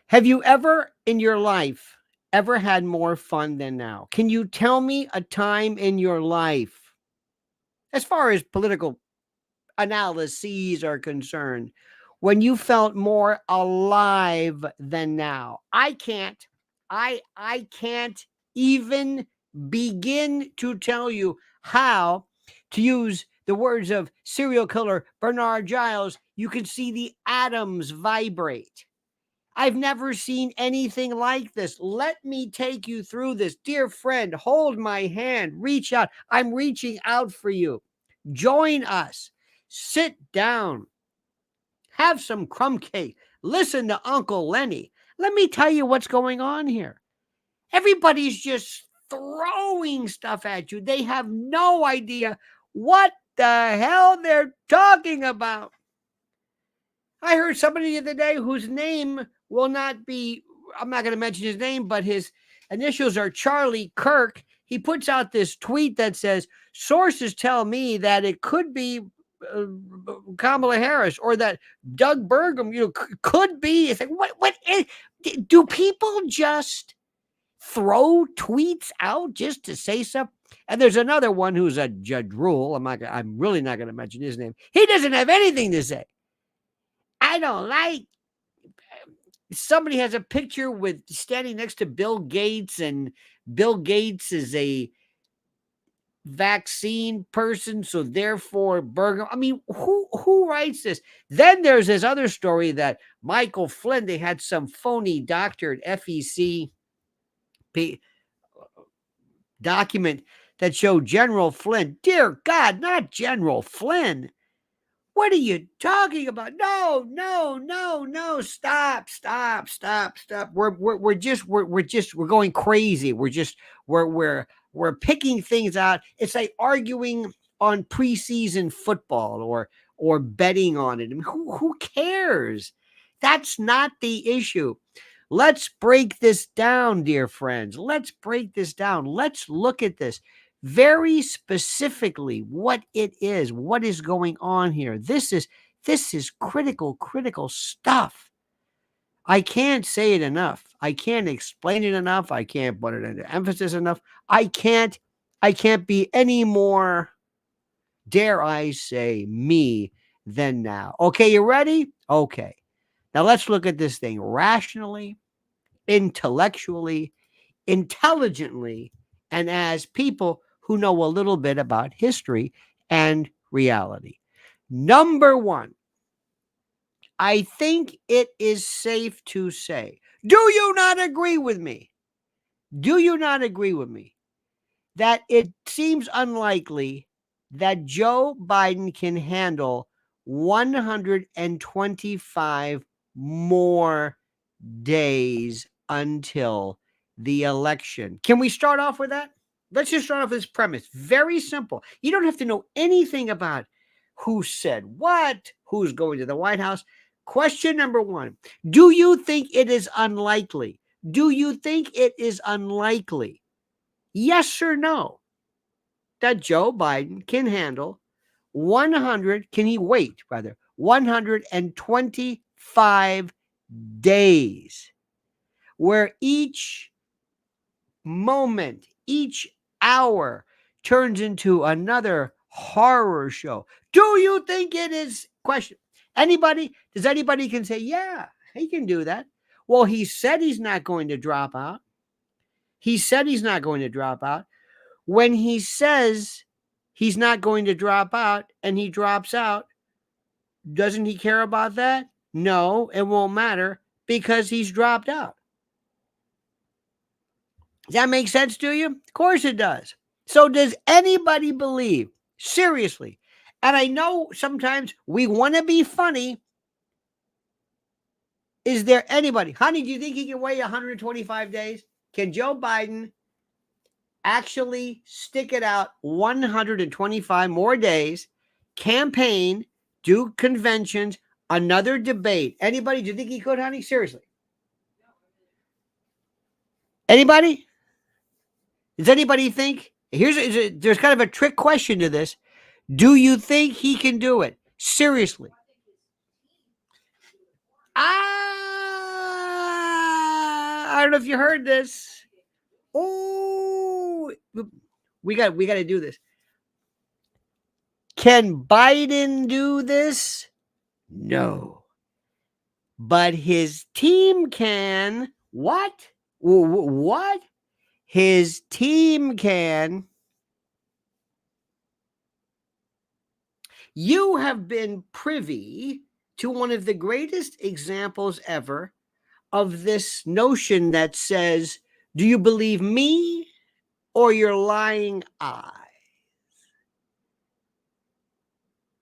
Have you ever in your life ever had more fun than now? Can you tell me a time in your life, as far as political analyses are concerned, when you felt more alive than now? I can't. I can't even begin to tell you how, to use the words of serial killer Bernard Giles, you can see the atoms vibrate. I've never seen anything like this. Let me take you through this. Dear friend, hold my hand. Reach out. I'm reaching out for you. Join us. Sit down. Have some crumb cake. Listen to Uncle Lenny. Let me tell you what's going on here. Everybody's just throwing stuff at you. They have no idea what the hell they're talking about. I heard somebody the other day whose name will not be, I'm not going to mention his name, but his initials are Charlie Kirk. He puts out this tweet that says, sources tell me that it could be uh, Kamala Harris, or that Doug Burgum, could be. It's like, what is, do people just throw tweets out just to say something? And there's another one who's a Judge Rule. I'm really not going to mention his name. He doesn't have anything to say. I don't like. Somebody has a picture with standing next to Bill Gates, and Bill Gates is a vaccine person, so therefore Bergen. I mean, who writes this? Then there's this other story that Michael Flynn, they had some phony doctor at FEC document that showed General Flynn. Dear God, not General Flynn. What are you talking about? No, no, no, no. Stop, stop, stop, stop. We're going crazy. We're picking things out. It's like arguing on preseason football, or betting on it. I mean, who cares? That's not the issue. Let's break this down, dear friends. Let's break this down. Let's look at this very specifically, what it is, what is going on here. This is critical stuff. I can't say it enough. I can't explain it enough. I can't put it into emphasis enough. I can't be any more, dare I say, me than now. Okay, you ready? Okay. Now let's look at this thing rationally, intellectually, intelligently, and as people who know a little bit about history and reality. Number one, I think it is safe to say, do you not agree with me? Do you not agree with me that it seems unlikely that Joe Biden can handle 125 more days until the election? Can we start off with that? Let's just start off with this premise. Very simple. You don't have to know anything about who said what, who's going to the White House. Question number one: do you think it is unlikely? Do you think it is unlikely, yes or no, that Joe Biden can handle 125 days where each moment, each hour turns into another horror show? Do you think it is? Question. Anybody? Does anybody can say, yeah, he can do that? Well, he said he's not going to drop out. He said he's not going to drop out. When he says he's not going to drop out and he drops out, doesn't he care about that? No, it won't matter because he's dropped out. Does that make sense to you? Of course it does. So does anybody believe, seriously, and I know sometimes we want to be funny, is there anybody, honey, do you think he can wait 125 days? Can Joe Biden actually stick it out 125 more days, campaign, do conventions, another debate? Anybody, do you think he could, honey? Seriously. Anybody? Does anybody think? There's kind of a trick question to this. Do you think he can do it? Seriously. I don't know if you heard this. Oh, we got to do this. Can Biden do this? No. But his team can. What? What? His team can. You have been privy to one of the greatest examples ever of this notion that says, do you believe me or your lying eye?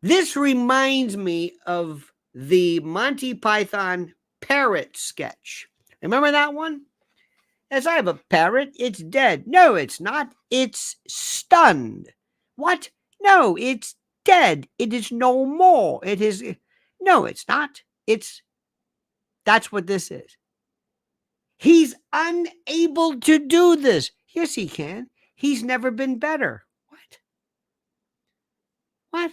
This reminds me of the Monty Python parrot sketch. Remember that one? As I have a parrot, it's dead. No, it's not. It's stunned. What? No, it's dead. It is no more. It is. No, it's not. That's what this is. He's unable to do this. Yes, he can. He's never been better. What? What?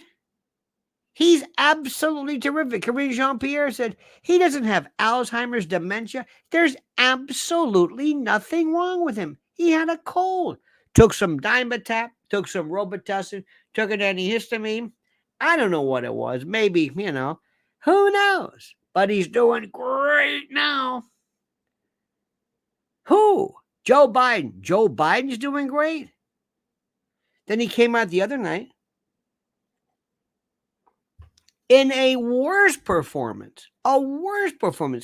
He's absolutely terrific. Karine Jean-Pierre said he doesn't have Alzheimer's, dementia. There's absolutely nothing wrong with him. He had a cold. Took some Dimetap, took some Robitussin, took an antihistamine. I don't know what it was. Maybe, who knows? But he's doing great now. Who? Joe Biden. Joe Biden's doing great. Then he came out the other night in a worse performance,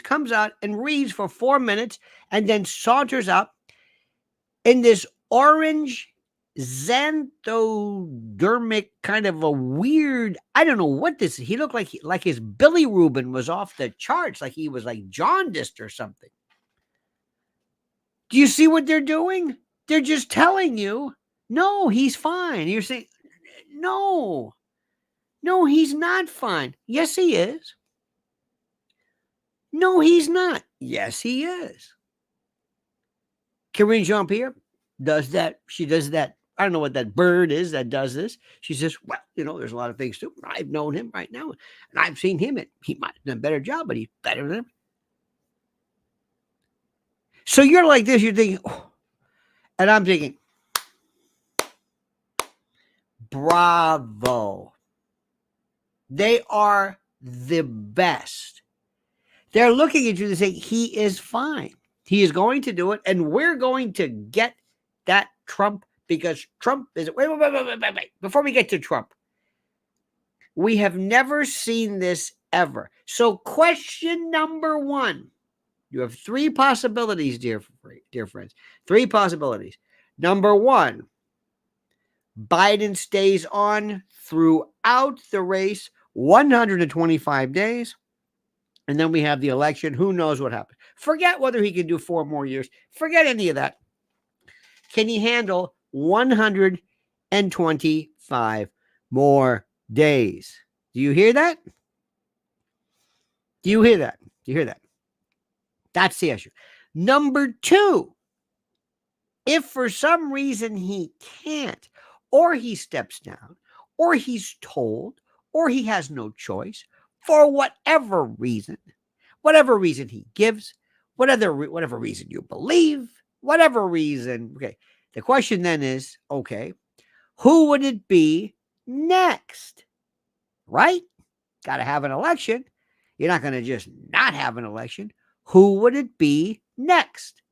comes out and reads for 4 minutes and then saunters out in this orange xanthodermic kind of a weird, I don't know what this is. He looked like his bilirubin was off the charts, like he was like jaundiced or something. Do you see what they're doing? They're just telling you, no, he's fine. You're saying, no, he's not fine. Yes, he is. No, he's not. Yes, he is. Karine Jean-Pierre does that. She does that. I don't know what that bird is that does this. She says, well, there's a lot of things too. I've known him right now, and I've seen him, and he might have done a better job, but he's better than him. So you're like this. You're thinking, oh, and I'm thinking, bravo. They are the best. They're looking at you and saying, he is fine. He is going to do it, and we're going to get that Trump, because Trump is... Wait. Before we get to Trump, we have never seen this ever. So question number one, you have three possibilities, dear friends. Three possibilities. Number one, Biden stays on throughout the race, 125 days. And then we have the election. Who knows what happens? Forget whether he can do 4 more years. Forget any of that. Can he handle 125 more days? Do you hear that? Do you hear that? That's the issue. Number two, if for some reason he can't, or he steps down, or he's told, or he has no choice, for whatever reason he gives, whatever reason you believe, whatever reason. Okay. The question then is, okay, who would it be next? Right? Got to have an election. You're not going to just not have an election. Who would it be next?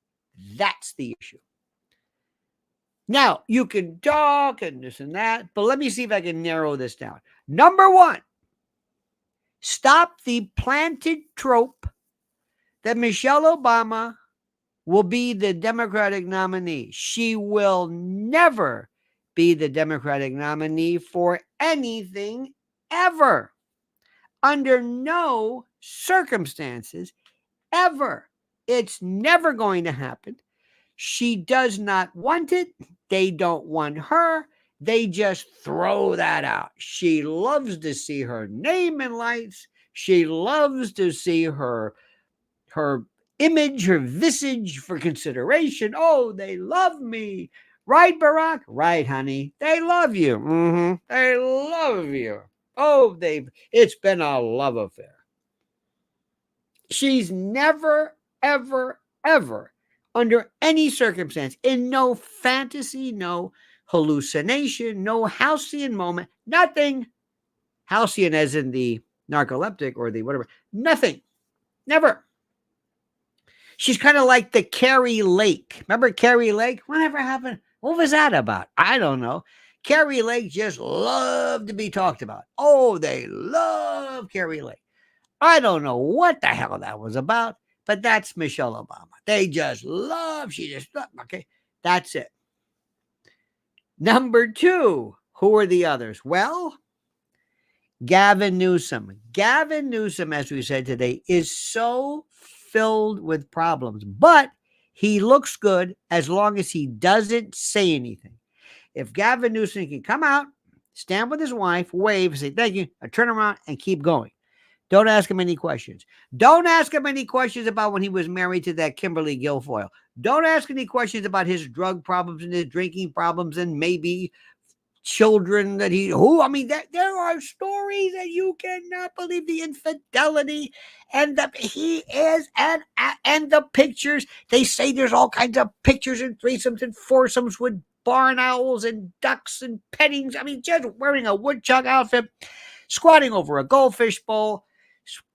That's the issue. Now, you can talk and this and that, but let me see if I can narrow this down. Number one, stop the planted trope that Michelle Obama will be the Democratic nominee. She will never be the Democratic nominee for anything ever. Under no circumstances ever. It's never going to happen. She does not want it. They don't want her. They just throw that out. She loves to see her name in lights. She loves to see her image, her visage for consideration. Oh, they love me. Right, Barack? Right, honey. They love you. Mm-hmm. They love you. Oh, it's been a love affair. She's never, ever, ever under any circumstance, in no fantasy, no hallucination, no halcyon moment, nothing. Halcyon as in the narcoleptic or the whatever, nothing, never. She's kind of like the Carrie Lake. Remember Carrie Lake? Whatever happened? What was that about? I don't know. Carrie Lake just loved to be talked about. Oh, they love Carrie Lake. I don't know what the hell that was about, but that's Michelle Obama. They just love, she just, okay, that's it. Number two, who are the others? Well, Gavin Newsom. Gavin Newsom, as we said today, is so filled with problems, but he looks good as long as he doesn't say anything. If Gavin Newsom can come out, stand with his wife, wave, say thank you, and turn around and keep going. Don't ask him any questions. Don't ask him any questions about when he was married to that Kimberly Guilfoyle. Don't ask any questions about his drug problems and his drinking problems and maybe children that I mean, there are stories that you cannot believe, the infidelity and he is and the pictures. They say there's all kinds of pictures and threesomes and foursomes with barn owls and ducks and pettings. I mean, just wearing a woodchuck outfit, squatting over a goldfish bowl,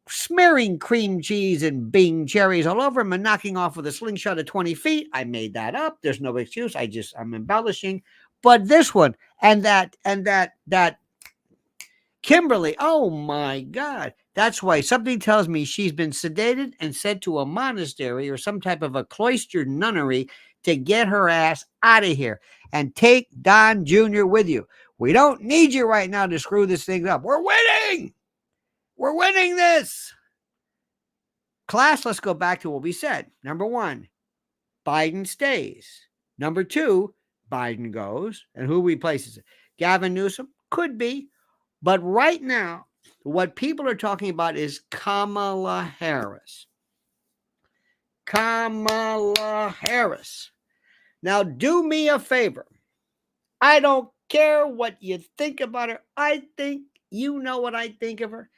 smearing cream cheese and Bing cherries all over him and knocking off with a slingshot at 20 feet. I made that up. There's no excuse. I'm embellishing. But this one and that Kimberly, oh my God. That's why something tells me she's been sedated and sent to a monastery or some type of a cloistered nunnery to get her ass out of here and take Don Jr. with you. We don't need you right now to screw this thing up. We're winning. We're winning this. Class, let's go back to what we said. Number one, Biden stays. Number two, Biden goes. And who replaces it? Gavin Newsom? Could be. But right now, what people are talking about is Kamala Harris. Kamala Harris. Now, do me a favor. I don't care what you think about her. I think you know what I think of her.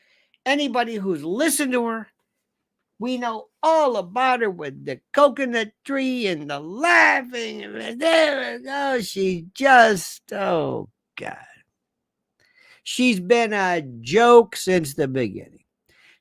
Anybody who's listened to her, we know all about her with the coconut tree and the laughing. Oh, she just, oh, God. She's been a joke since the beginning.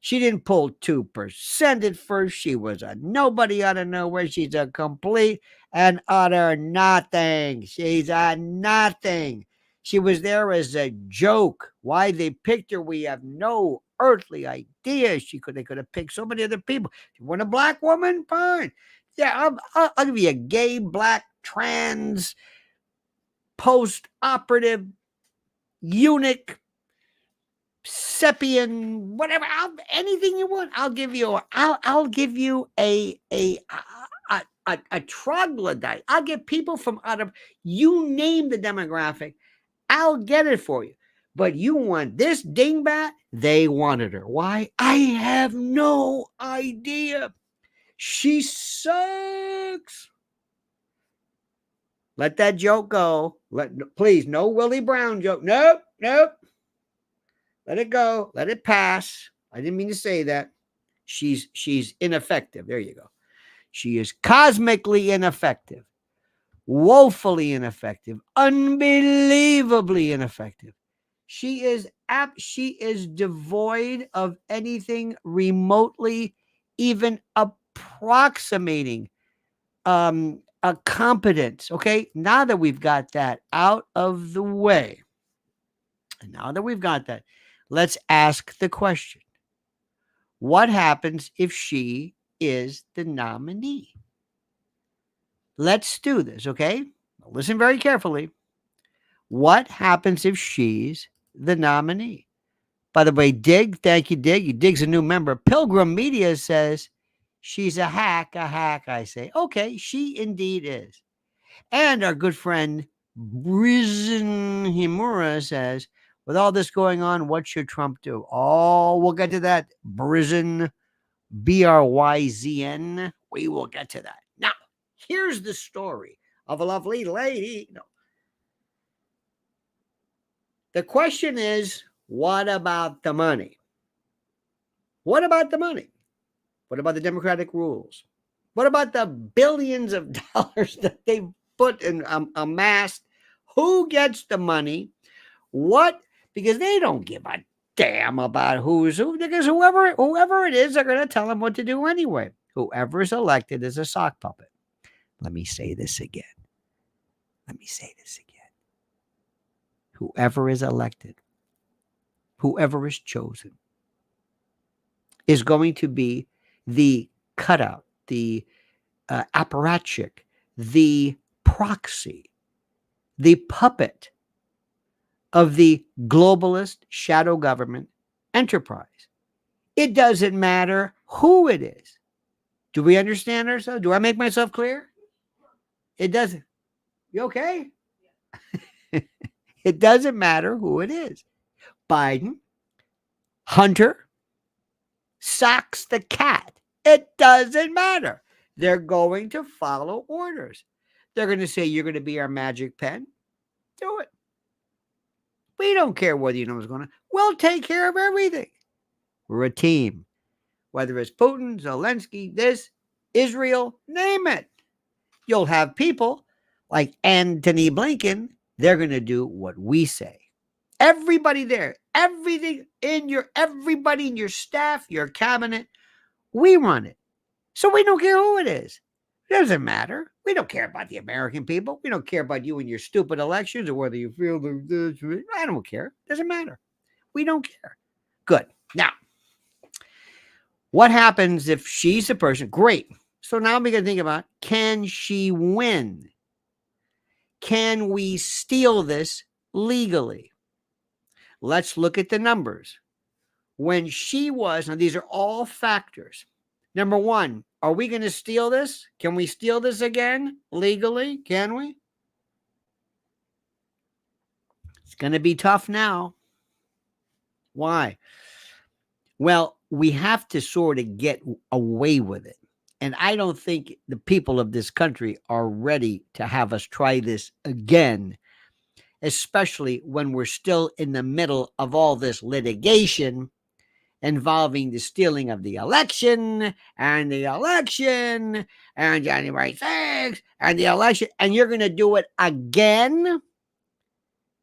She didn't pull 2% at first. She was a nobody out of nowhere. She's a complete and utter nothing. She's a nothing. She was there as a joke. Why they picked her, we have no earthly idea. They could have picked so many other people. She wasn't a black woman? Fine. Yeah, I'll give you a gay, black, trans, post-operative, eunuch, Sepian, whatever, anything you want. I'll give you a troglodyte. I'll get people from out of, you name the demographic, I'll get it for you. But you want this dingbat? They wanted her. Why? I have no idea. She sucks. Let that joke go. Please, no Willie Brown joke. Nope. Let it go. Let it pass. I didn't mean to say that. She's ineffective. There you go. She is cosmically ineffective, woefully ineffective, unbelievably ineffective. She is devoid of anything remotely even approximating a competence. Okay, now that we've got that out of the way, and now that we've got that, let's ask the question. What happens if she is the nominee? Let's do this, okay? Listen very carefully. What happens if she's the nominee? By the way, Dig, thank you, Dig. Dig's a new member. Pilgrim Media says she's a hack, I say. Okay, she indeed is. And our good friend Brizn Himura says, with all this going on, what should Trump do? Oh, we'll get to that. Brizn, Bryzn. We will get to that. Now, here's the story of a lovely lady. No. The question is, what about the money? What about the money? What about the democratic rules? What about the billions of dollars that they put in amassed? Who gets the money? What? Because they don't give a damn about who's who. Because whoever it is, they're going to tell them what to do anyway. Whoever is elected is a sock puppet. Let me say this again. Let me say this again. Whoever is elected, whoever is chosen, is going to be the cutout, the apparatchik, the proxy, the puppet of the globalist shadow government enterprise. It doesn't matter who it is. Do we understand ourselves? Do I make myself clear? It doesn't. You okay? It doesn't matter who it is. Biden, Hunter, Socks the cat. It doesn't matter. They're going to follow orders. They're going to say, you're going to be our magic pen. Do it. We don't care whether you know what's going on. We'll take care of everything. We're a team. Whether it's Putin, Zelensky, this, Israel, name it. You'll have people like Antony Blinken. They're going to do what we say. Everybody there, everybody in your staff, your cabinet, we run it. So we don't care who it is. It doesn't matter. We don't care about the American people. We don't care about you and your stupid elections or whether you feel the. I don't care. It doesn't matter. We don't care. Good. Now, what happens if she's the person? Great. So now we got to think about, can she win? Can we steal this legally? Let's look at the numbers. When she was, now these are all factors. Number one, are we going to steal this? Can we steal this again legally? Can we? It's going to be tough now. Why? Well, we have to sort of get away with it. And I don't think the people of this country are ready to have us try this again, especially when we're still in the middle of all this litigation involving the stealing of the election and January 6th and the election, and you're going to do it again?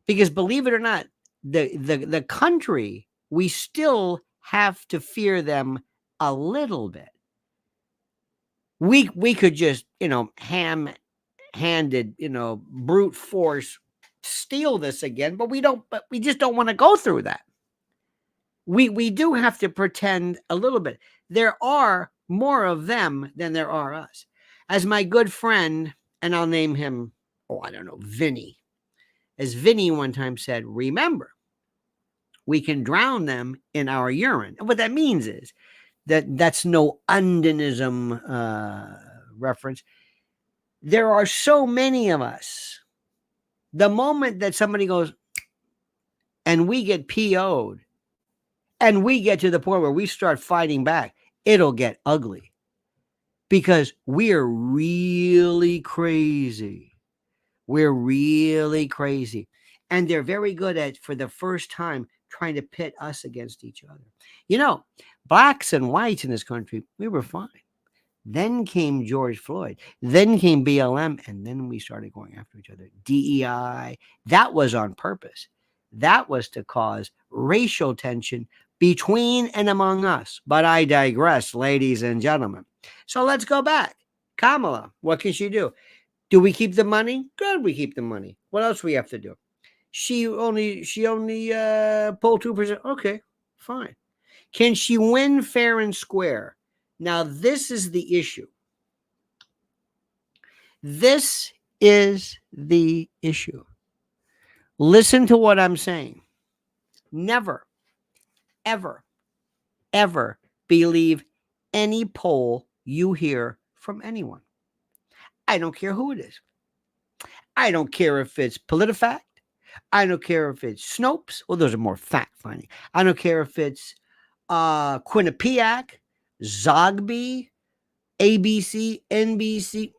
Because believe it or not, the country, we still have to fear them a little bit. We could just, ham-handed, brute force steal this again, but we just don't want to go through that. We do have to pretend a little bit. There are more of them than there are us. As my good friend, and I'll name him, Vinny. As Vinny one time said, remember, we can drown them in our urine. And what that means is that's no undonism reference. There are so many of us. The moment that somebody goes and we get PO'd, and we get to the point where we start fighting back, it'll get ugly because we're really crazy. We're really crazy. And they're very good at, for the first time, trying to pit us against each other. Blacks and whites in this country, we were fine. Then came George Floyd. Then came BLM. And then we started going after each other. DEI. That was on purpose. That was to cause racial tension between and among us. But I digress, ladies and gentlemen. So let's go back. Kamala, what can she do? Do we keep the money? Good, we keep the money. What else do we have to do? She only polled 2%. Okay, fine. Can she win fair and square? Now, this is the issue. This is the issue. Listen to what I'm saying. Never, ever, ever believe any poll you hear from anyone. I don't care who it is. I don't care if it's PolitiFact. I don't care if it's Snopes. Well, those are more fact-finding. I don't care if it's Quinnipiac, Zogby, ABC, NBC.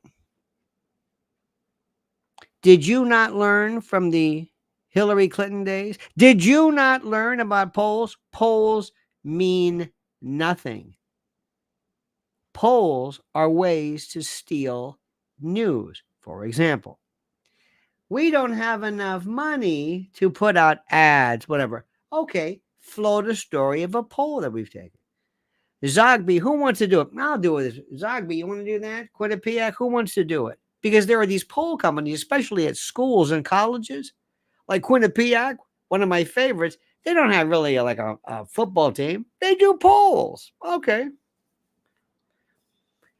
Did you not learn from the Hillary Clinton days? Did you not learn about polls? Polls mean nothing. polls are ways to steal news. For example, we don't have enough money to put out ads, whatever. Okay, float a story of a poll that we've taken. Zogby, who wants to do it? I'll do it. Zogby, you want to do that? Quinnipiac, who wants to do it? Because there are these poll companies, especially at schools and colleges, like Quinnipiac, one of my favorites. They don't have really like a football team. They do polls. Okay.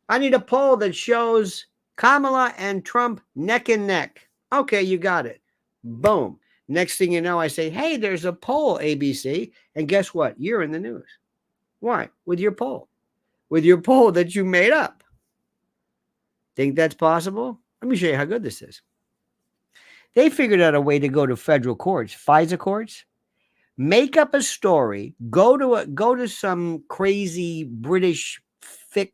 I need a poll that shows Kamala and Trump neck and neck. Okay, you got it. Boom. Next thing you know, I say, hey, there's a poll, ABC. And guess what? You're in the news. Why? With your poll. With your poll that you made up. Think that's possible? Let me show you how good this is. They figured out a way to go to federal courts, FISA courts, make up a story, go to some crazy British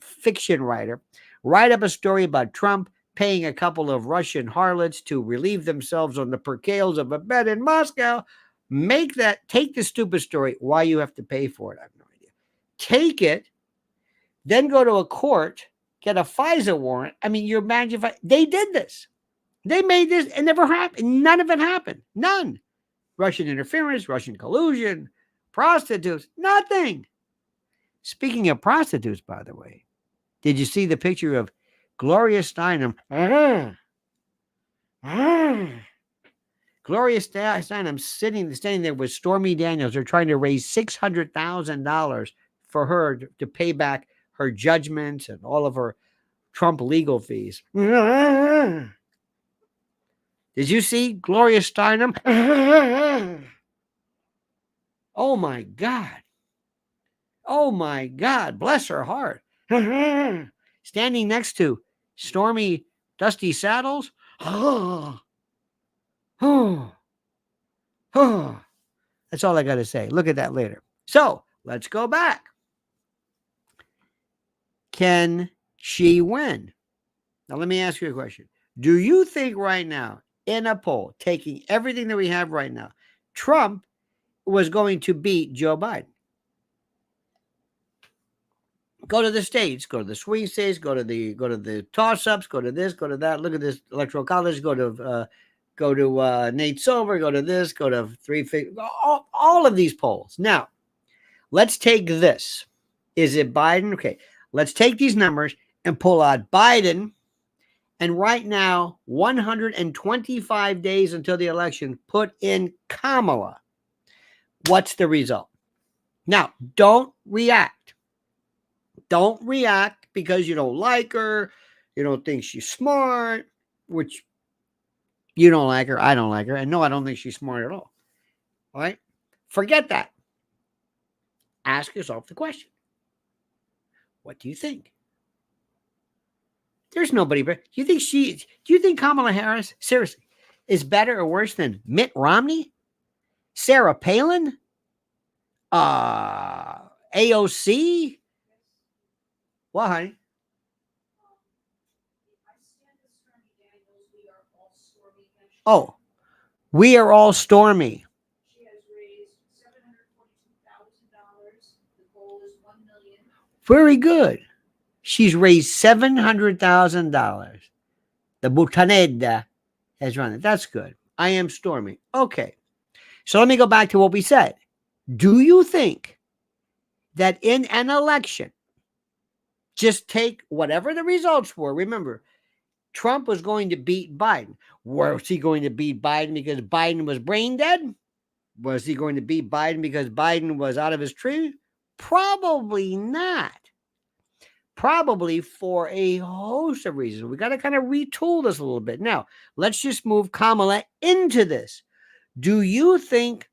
fiction writer, write up a story about Trump paying a couple of Russian harlots to relieve themselves on the percales of a bed in Moscow. Take the stupid story. Why you have to pay for it, I have no idea. Take it, then go to a court, get a FISA warrant. I mean, you imagine if they did this. They made this. It never happened. None of it happened. None. Russian interference, Russian collusion, prostitutes, nothing. Speaking of prostitutes, by the way, did you see the picture of Gloria Steinem? Gloria Steinem standing there with Stormy Daniels. They're trying to raise $600,000 for her to pay back her judgments and all of her Trump legal fees. Did you see Gloria Steinem? Oh my God. Oh my God. Bless her heart. Standing next to Stormy Dusty Saddles. That's all I got to say. Look at that later. So let's go back. Can she win? Now, let me ask you a question. Do you think right now, in a poll, taking everything that we have right now, Trump was going to beat Joe Biden? Go to the states, go to the swing states, go to the toss-ups, go to this, go to that. Look at this electoral college. Go to Nate Silver. Go to this. Go to all of these polls. Now, let's take this. Is it Biden? Okay, let's take these numbers and pull out Biden. And right now, 125 days until the election, put in Kamala. What's the result? Now, don't react. Don't react because you don't like her. You don't think she's smart, which you don't like her. I don't like her. And no, I don't think she's smart at all. All right? Forget that. Ask yourself the question. What do you think? There's nobody better. Do you think Kamala Harris, seriously, is better or worse than Mitt Romney? Sarah Palin? AOC? What, honey? Oh, we are all Stormy. She has raised $742,000. The goal is $1 million. Very good. She's raised $700,000. The Butaneda has run it. That's good. I am Stormy. Okay. So let me go back to what we said. Do you think that in an election, just take whatever the results were? Remember, Trump was going to beat Biden. Was he going to beat Biden because Biden was brain dead? Was he going to beat Biden because Biden was out of his tree? Probably not. Probably for a host of reasons. We got to kind of retool this a little bit. Now, let's just move Kamala into this. Do you think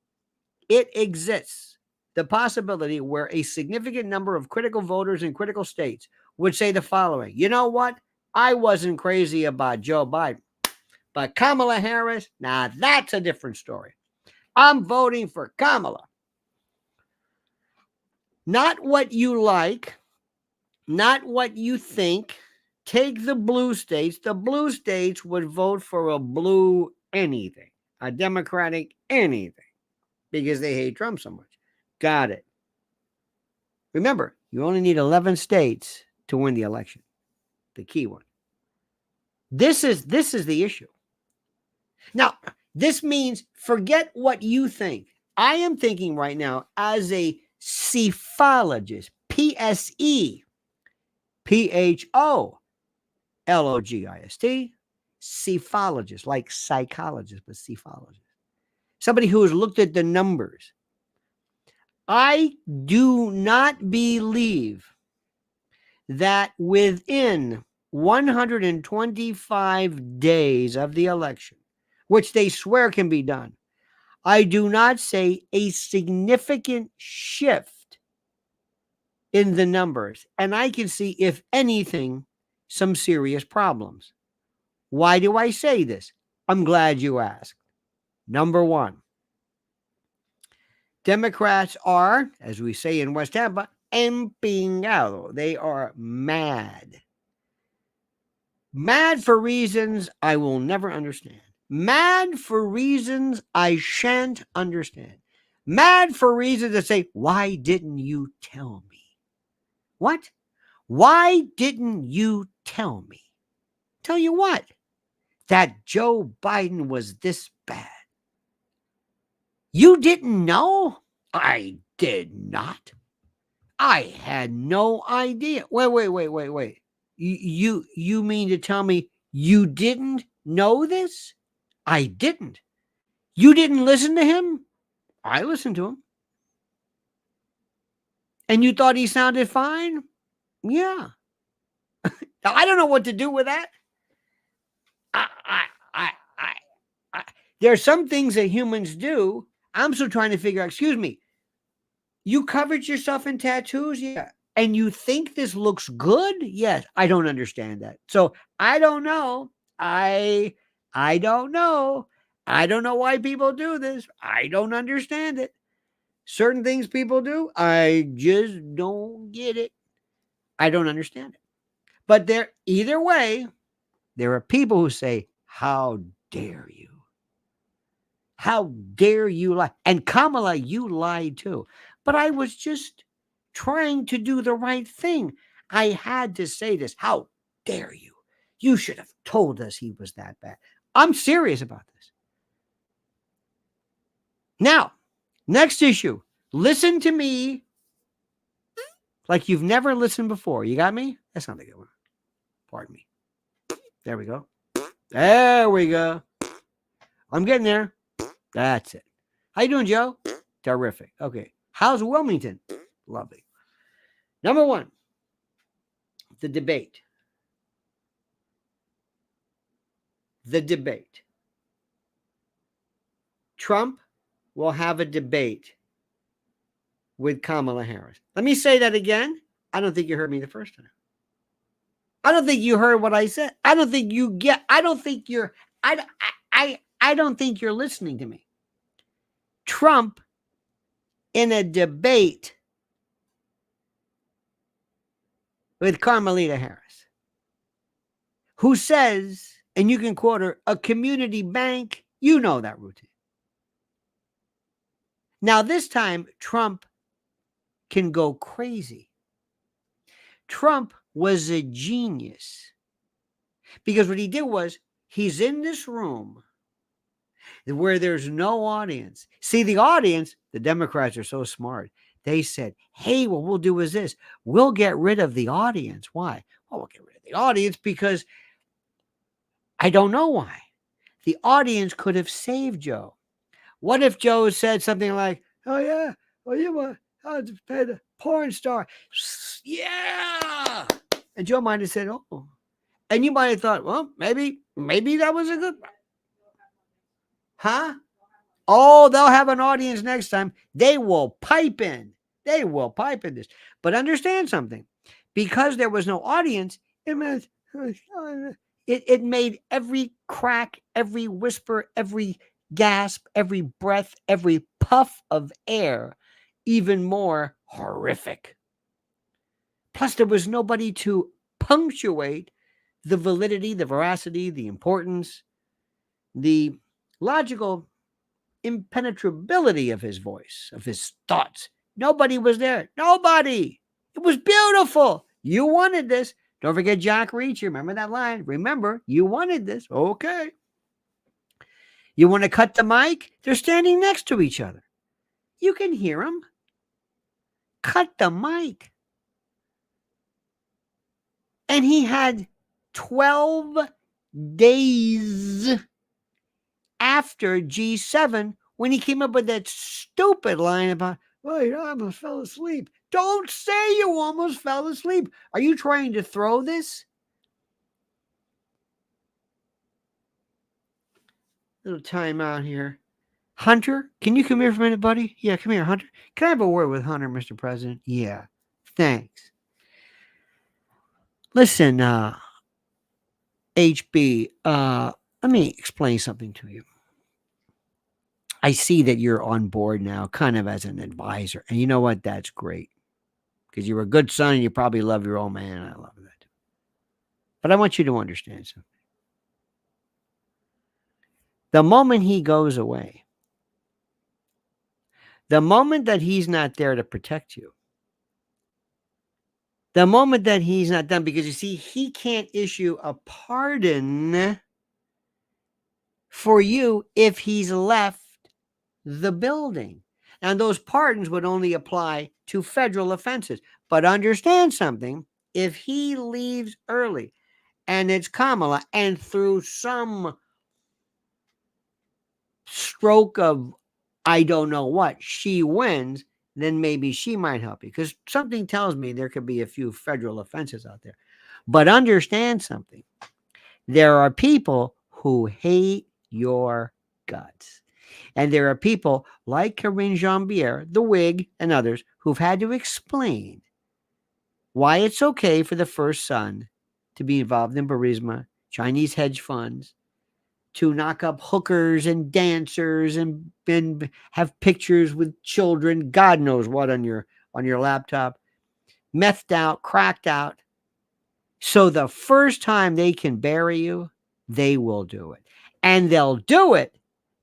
it exists, the possibility where a significant number of critical voters in critical states would say the following? You know what? I wasn't crazy about Joe Biden, but Kamala Harris, now that's a different story. I'm voting for Kamala. Not what you like, not what you think. Take the blue states. The blue states would vote for a blue anything, a Democratic anything, because they hate Trump so much. Got it. Remember, you only need 11 states to win the election. The key one. This is the issue. Now, this means forget what you think. I am thinking right now as a psephologist, PSEPHOLOGIST, psephologist, like psychologist, but psephologist. Somebody who has looked at the numbers. I do not believe that within 125 days of the election, which they swear can be done, I do not say a significant shift in the numbers. And I can see, if anything, some serious problems. Why do I say this? I'm glad you asked. Number one, Democrats are, as we say in West Tampa, empeñado. They are mad. Mad for reasons I will never understand. Mad for reasons I shan't understand. Mad for reasons that say, why didn't you tell me? What? Why didn't you tell me? Tell you what? That Joe Biden was this bad. You didn't know? I did not. I had no idea. Wait. You mean to tell me you didn't know this? I didn't. You didn't listen to him? I listened to him. And you thought he sounded fine? Yeah. I don't know what to do with that. There are some things that humans do. I'm still trying to figure out, excuse me, you covered yourself in tattoos? Yeah. And you think this looks good? Yes. I don't understand that. So I don't know. I don't know. I don't know why people do this. I don't understand it. Certain things people do, I just don't get it. I don't understand it. But either way, there are people who say, how dare you? How dare you lie? And Kamala, you lied too. But I was just trying to do the right thing. I had to say this. How dare you? You should have told us he was that bad. I'm serious about this. Now, next issue. Listen to me like you've never listened before. You got me? That's not a good one. Pardon me. There we go. There we go. I'm getting there. That's it. How you doing, Joe? Terrific. Okay. How's Wilmington? Lovely. Number one, the debate. The debate. Trump will have a debate with Kamala Harris. Let me say that again. I don't think you heard me the first time. I don't think you heard what I said. I don't think you get. I don't think you're listening to me. Trump in a debate with Kamala Harris, who says, and you can quote her, a community bank. You know that routine. Now, this time, Trump can go crazy. Trump was a genius because what he did was he's in this room where there's no audience. See, the audience, the Democrats are so smart. They said, hey, what we'll do is this. We'll get rid of the audience. Why? Well, we'll get rid of the audience because I don't know why. The audience could have saved Joe. What if Joe said something like, oh, yeah, well, you want to pay the porn star. Yeah. And Joe might have said, oh. And you might have thought, well, maybe that was a good one. Huh? Oh, they'll have an audience next time. They will pipe in. They will pipe in this. But understand something. Because there was no audience, it made every crack, every whisper, every gasp, every breath, every puff of air even more horrific. Plus, there was nobody to punctuate the validity, the veracity, the importance, the logical impenetrability of his voice, of his thoughts. Nobody was there. Nobody. It was beautiful. You wanted this. Don't forget Jack Reacher. Remember that line? Remember, you wanted this. Okay. You want to cut the mic? They're standing next to each other. You can hear them. Cut the mic. And he had 12 days after G7 when he came up with that stupid line about, well, I almost fell asleep. Don't say you almost fell asleep. Are you trying to throw this? Little time out here. Hunter, can you come here for a minute, buddy? Yeah, come here, Hunter. Can I have a word with Hunter, Mr. President? Yeah, thanks. Listen, HB, let me explain something to you. I see that you're on board now, kind of as an advisor. And you know what? That's great. Because you're a good son and you probably love your old man. I love that. But I want you to understand something. The moment he goes away, the moment that he's not there to protect you, the moment that he's not done, because you see, he can't issue a pardon for you if he's left the building. And those pardons would only apply to federal offenses. But understand something, if he leaves early and it's Kamala, and through some stroke of I don't know what, she wins, then maybe she might help you. Because something tells me there could be a few federal offenses out there. But understand something. There are people who hate your guts. And there are people like Karine Jean-Pierre, the Whig, and others who've had to explain why it's okay for the first son to be involved in Burisma, Chinese hedge funds, to knock up hookers and dancers and have pictures with children, God knows what, on your laptop, methed out, cracked out. So the first time they can bury you, they will do it. And they'll do it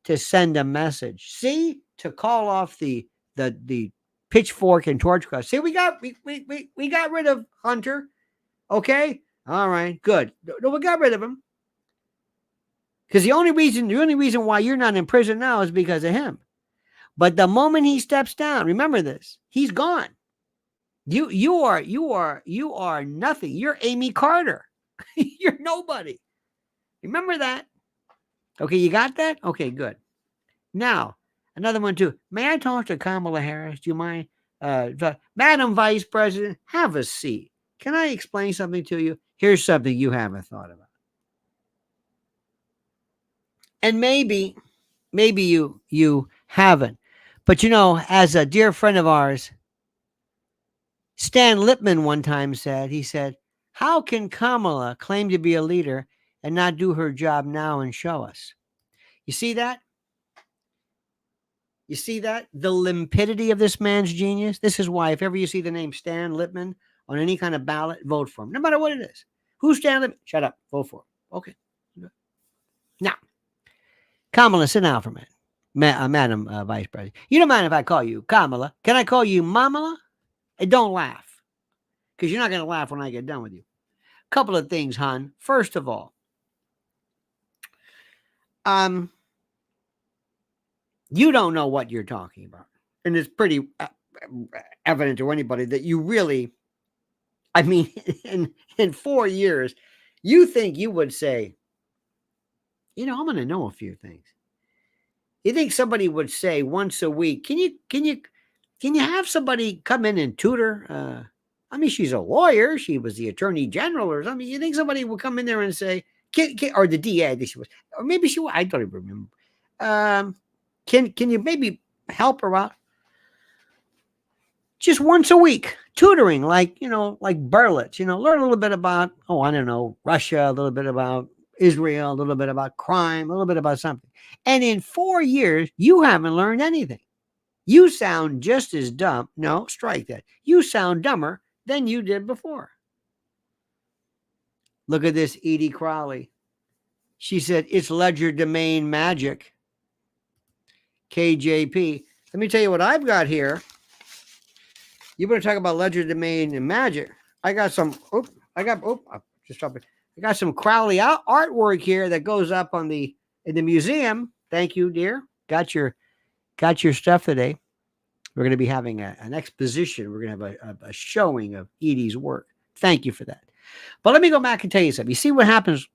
to send a message. See, to call off the pitchfork and torch cause. See, we got rid of Hunter. Okay, all right, good. No, we got rid of him because the only reason why you're not in prison now is because of him. But the moment he steps down, remember this: he's gone. You are nothing. You're Amy Carter. You're nobody. Remember that. Okay, you got that? Okay, good. Now, another one too. May I talk to Kamala Harris? Do you mind? Madam Vice President, have a seat. Can I explain something to you? Here's something you haven't thought about. And maybe you haven't. But you know, as a dear friend of ours, Stan Lippman one time said, he said, how can Kamala claim to be a leader and not do her job now and show us? You see that? You see that? The limpidity of this man's genius? This is why if ever you see the name Stan Lippman on any kind of ballot, vote for him, no matter what it is. Who's Stan Lippman? Shut up. Vote for him. Okay. Now, Kamala, sit down for a minute. Madam Vice President. You don't mind if I call you Kamala. Can I call you Mamala? And don't laugh. Because you're not going to laugh when I get done with you. Couple of things, hon. First of all, you don't know what you're talking about. And it's pretty evident to anybody that you really, I mean, in 4 years, you think you would say, you know, I'm going to know a few things. You think somebody would say once a week, can you have somebody come in and tutor? I mean, she's a lawyer. She was the attorney general or something. You think somebody would come in there and say, or the DA, I think she was, or maybe she was, I don't even remember. Can you maybe help her out? Just once a week, tutoring, like Berlitz, learn a little bit about, I don't know, Russia, a little bit about Israel, a little bit about crime, a little bit about something. And in 4 years, you haven't learned anything. You sound just as dumb. No, strike that. You sound dumber than you did before. Look at this Edie Crowley. She said, it's ledger domain magic. KJP. Let me tell you what I've got here. You better talk about ledger domain and magic. I got some. I just dropped it. I got some Crowley artwork here that goes up in the museum. Thank you, dear. Got your stuff today. We're going to be having an exposition. We're going to have a showing of Edie's work. Thank you for that. But let me go back and tell you something. You see what happens,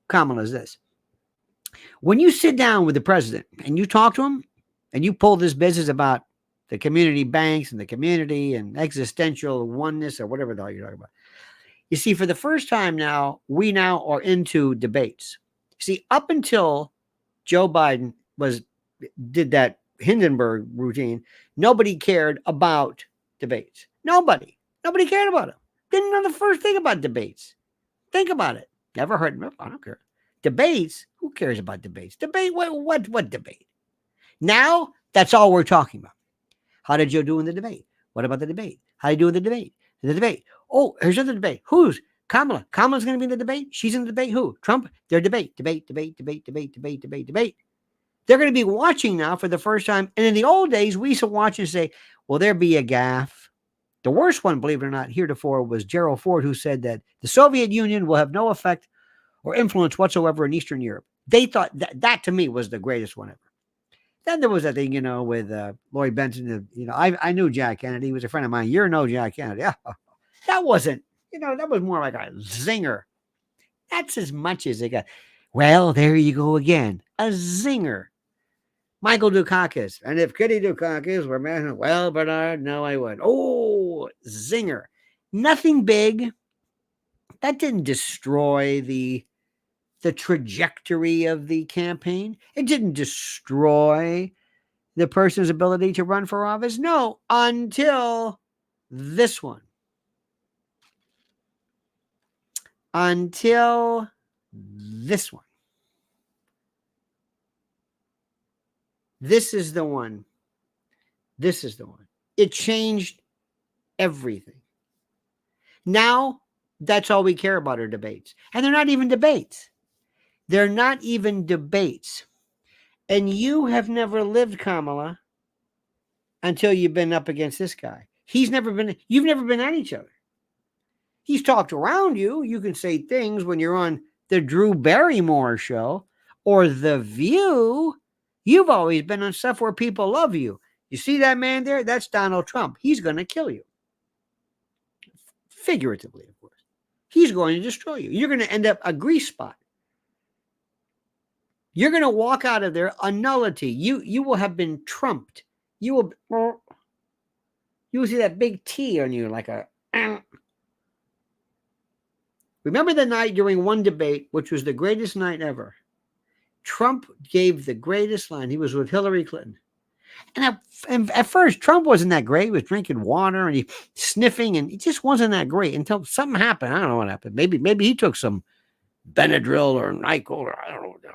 Kamala, is this. When you sit down with the president and you talk to him and you pull this business about the community banks and the community and existential oneness or whatever the hell you're talking about, you see, for the first time now, we now are into debates. See, up until Joe Biden did that Hindenburg routine, nobody cared about debates. Nobody cared about it. Didn't know the first thing about debates. Think about it. Never heard of it. I don't care. Debates? Who cares about debates? Debate? What debate? Now, that's all we're talking about. How did Joe do in the debate? What about the debate? How did you do in the debate? In the debate. Oh, here's another debate. Who's Kamala? Kamala's going to be in the debate. She's in the debate. Who? Trump. Their debate. Debate. They're going to be watching now for the first time. And in the old days, we used to watch and say, will there be a gaffe? The worst one, believe it or not, heretofore was Gerald Ford, who said that the Soviet Union will have no effect or influence whatsoever in Eastern Europe. They thought that to me was the greatest one ever. Then there was that thing, with Lloyd Benson. I knew Jack Kennedy. He was a friend of mine. You know Jack Kennedy. That wasn't, that was more like a zinger. That's as much as it got. Well, there you go again. A zinger. Michael Dukakis. And if Kitty Dukakis were man, well, Bernard, no, I would. Oh, zinger. Nothing big. That didn't destroy the trajectory of the campaign. It didn't destroy the person's ability to run for office. No, until this one. Until this one. This is the one. This is the one. It changed everything. Now, that's all we care about are debates. And they're not even debates. They're not even debates. And you have never lived, Kamala, until you've been up against this guy. You've never been at each other. He's talked around you. You can say things when you're on the Drew Barrymore show or The View. You've always been on stuff where people love you. You see that man there? That's Donald Trump. He's going to kill you. Figuratively, of course. He's going to destroy you. You're going to end up a grease spot. You're going to walk out of there a nullity. You will have been trumped. You will see that big T on you like a... Remember the night during one debate, which was the greatest night ever? Trump gave the greatest line. He was with Hillary Clinton. And at first, Trump wasn't that great. He was drinking water and he sniffing, and he just wasn't that great until something happened. I don't know what happened. Maybe he took some Benadryl or Nyquil or I don't know.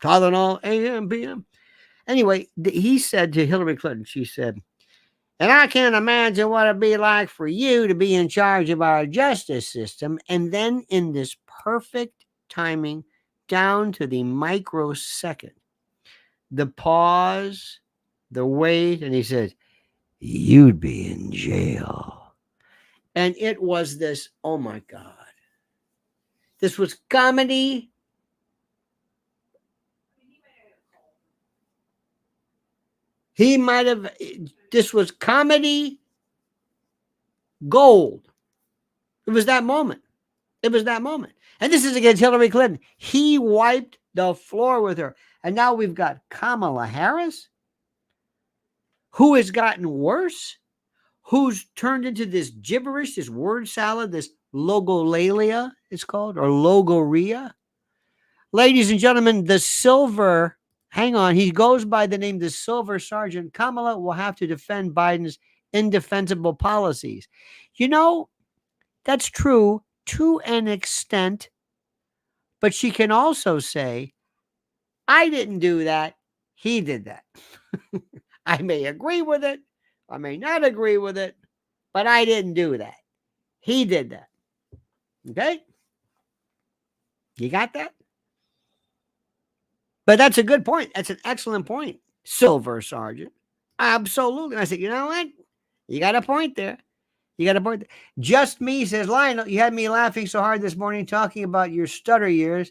Tylenol, AM, PM. Anyway, he said to Hillary Clinton, she said, and I can't imagine what it'd be like for you to be in charge of our justice system. And then in this perfect timing, down to the microsecond, the pause, the wait, and he said, you'd be in jail. And it was this, oh my God. This was comedy. This was comedy gold. It was that moment. And this is against Hillary Clinton. He wiped the floor with her. And now we've got Kamala Harris, who has gotten worse, who's turned into this gibberish, this word salad, this logolalia, it's called, or logoria. Ladies and gentlemen, he goes by the name the Silver Sergeant. Kamala will have to defend Biden's indefensible policies. That's true to an extent, but she can also say, I didn't do that. He did that. I may agree with it. I may not agree with it, but I didn't do that. He did that. Okay? You got that? But that's a good point. That's an excellent point, Silver Sergeant. Absolutely. And I said, you know what? You got a point there. You got a birthday? Just me, says Lionel. You had me laughing so hard this morning talking about your stutter years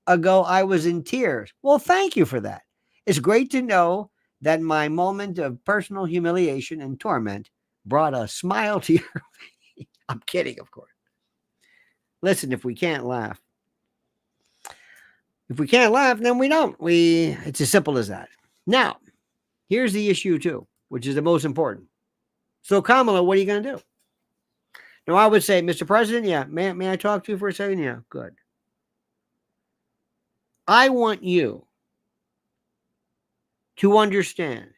ago. I was in tears. Well, thank you for that. It's great to know that my moment of personal humiliation and torment brought a smile to your face. I'm kidding, of course. Listen, if we can't laugh, then we don't. It's as simple as that. Now, here's the issue too, which is the most important. So, Kamala, what are you going to do? Now, I would say, Mr. President, yeah, may I talk to you for a second? Yeah, good. I want you to understand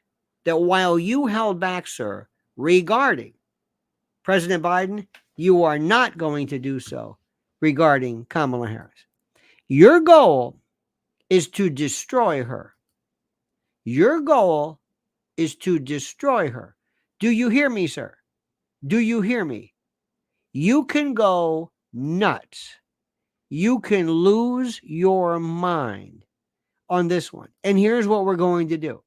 that while you held back, sir, regarding President Biden, you are not going to do so regarding Kamala Harris. Your goal is to destroy her. Your goal is to destroy her. Do you hear me, sir? Do you hear me? You can go nuts. You can lose your mind on this one. And here's what we're going to do.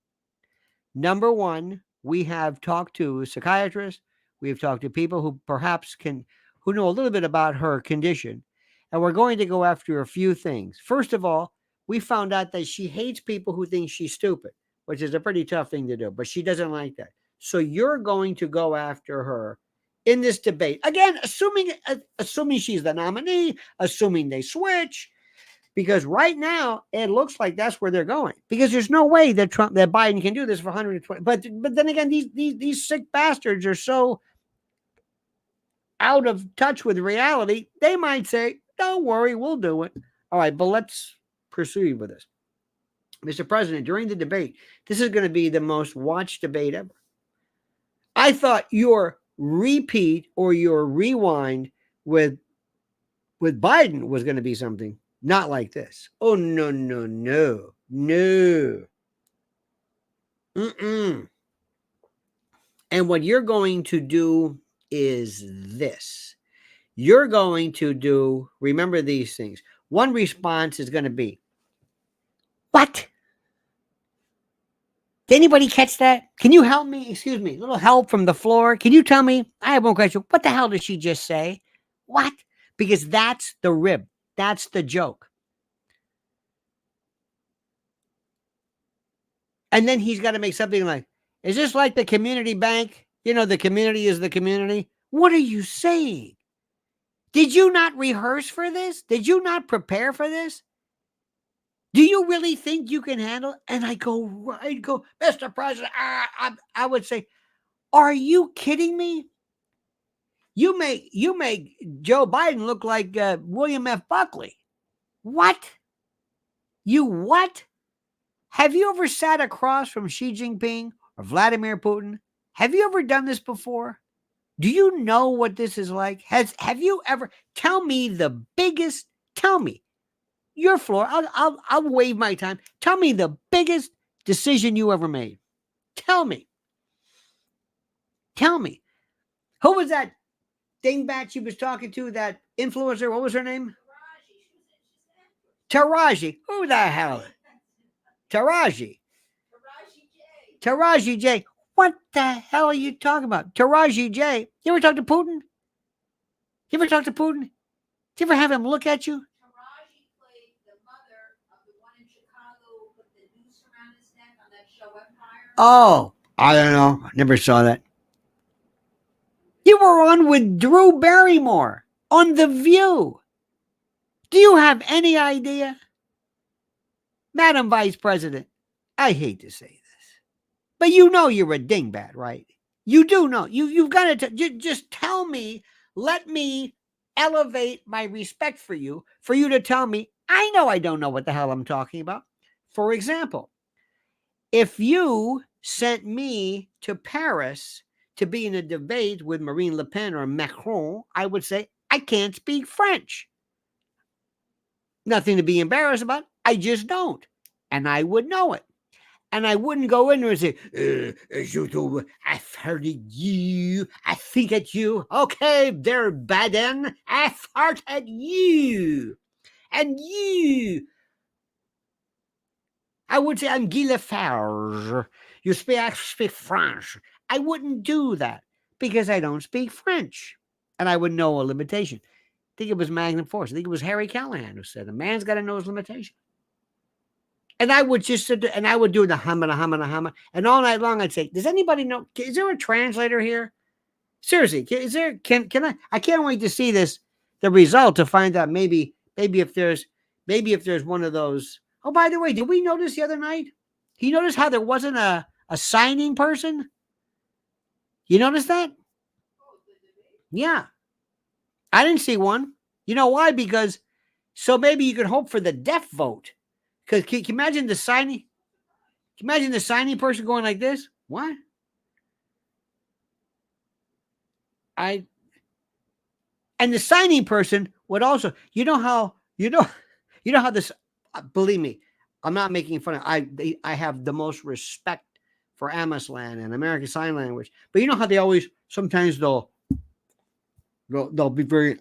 Number one, we have talked to psychiatrists. We have talked to people who perhaps who know a little bit about her condition. And we're going to go after a few things. First of all, we found out that she hates people who think she's stupid, which is a pretty tough thing to do, but she doesn't like that. So you're going to go after her in this debate. Again, assuming she's the nominee, assuming they switch, because right now it looks like that's where they're going. Because there's no way that Biden can do this for 120. But then again, these sick bastards are so out of touch with reality. They might say, "Don't worry, we'll do it." All right, but let's proceed with this, Mr. President. During the debate, this is going to be the most watched debate ever. I thought your repeat or your rewind with Biden was going to be something not like this. Oh, no. Mm-mm. And what you're going to do is this. You're going to remember these things. One response is going to be, what? Did anybody catch that? Can you help me? Excuse me, a little help from the floor. Can you tell me? I have one question. What the hell did she just say? What? Because that's the rib. That's the joke. And then he's got to make something like, is this like the community bank? You know, the community is the community. What are you saying? Did you not rehearse for this? Did you not prepare for this? Do you really think you can handle it? And I go, Mr. President, I would say, are you kidding me? You make Joe Biden look like William F. Buckley. What? You what? Have you ever sat across from Xi Jinping or Vladimir Putin? Have you ever done this before? Do you know what this is like? Have you ever? Tell me your floor. I'll waive my time. Tell me the biggest decision you ever made. Tell me. Who was that dingbat she was talking to? That influencer? What was her name? Taraji. Who the hell? Taraji J. What the hell are you talking about? Taraji J. You ever talk to Putin? Did you ever have him look at you? Taraji played the mother of the one in Chicago with the noose around his neck on that show Empire. Oh, I don't know. Never saw that. You were on with Drew Barrymore on The View. Do you have any idea? Madam Vice President, I hate to say this, but you know you're a dingbat, right? You do know. You've got to just tell me, let me elevate my respect for you to tell me, I know I don't know what the hell I'm talking about. For example, if you sent me to Paris to be in a debate with Marine Le Pen or Macron, I would say, I can't speak French. Nothing to be embarrassed about. I just don't. And I would know it. And I wouldn't go in there and say, I've heard you. I think at you. Okay, there, Baden. I fart at you. And you. I would say, I'm Guy Lafarge. You speak French. I wouldn't do that because I don't speak French. And I would know a limitation. I think it was Magnum Force. I think it was Harry Callahan who said, a man's got to know his limitation. And I would just sit there and I would do the hum and a hum and a hum. And all night long, I'd say, does anybody know? Is there a translator here? Seriously, is there, can I can't wait to see the result to find out maybe if there's one of those. Oh, by the way, did we notice the other night? You notice how there wasn't a signing person? You notice that? Yeah. I didn't see one. You know why? Because so maybe you could hope for the deaf vote. Because can you imagine the signing? Can you imagine the signing person going like this? What? And the signing person would also, you know how this, believe me, I'm not making fun of, I have the most respect for Amislan and American Sign Language, but you know how they always, sometimes they'll be very,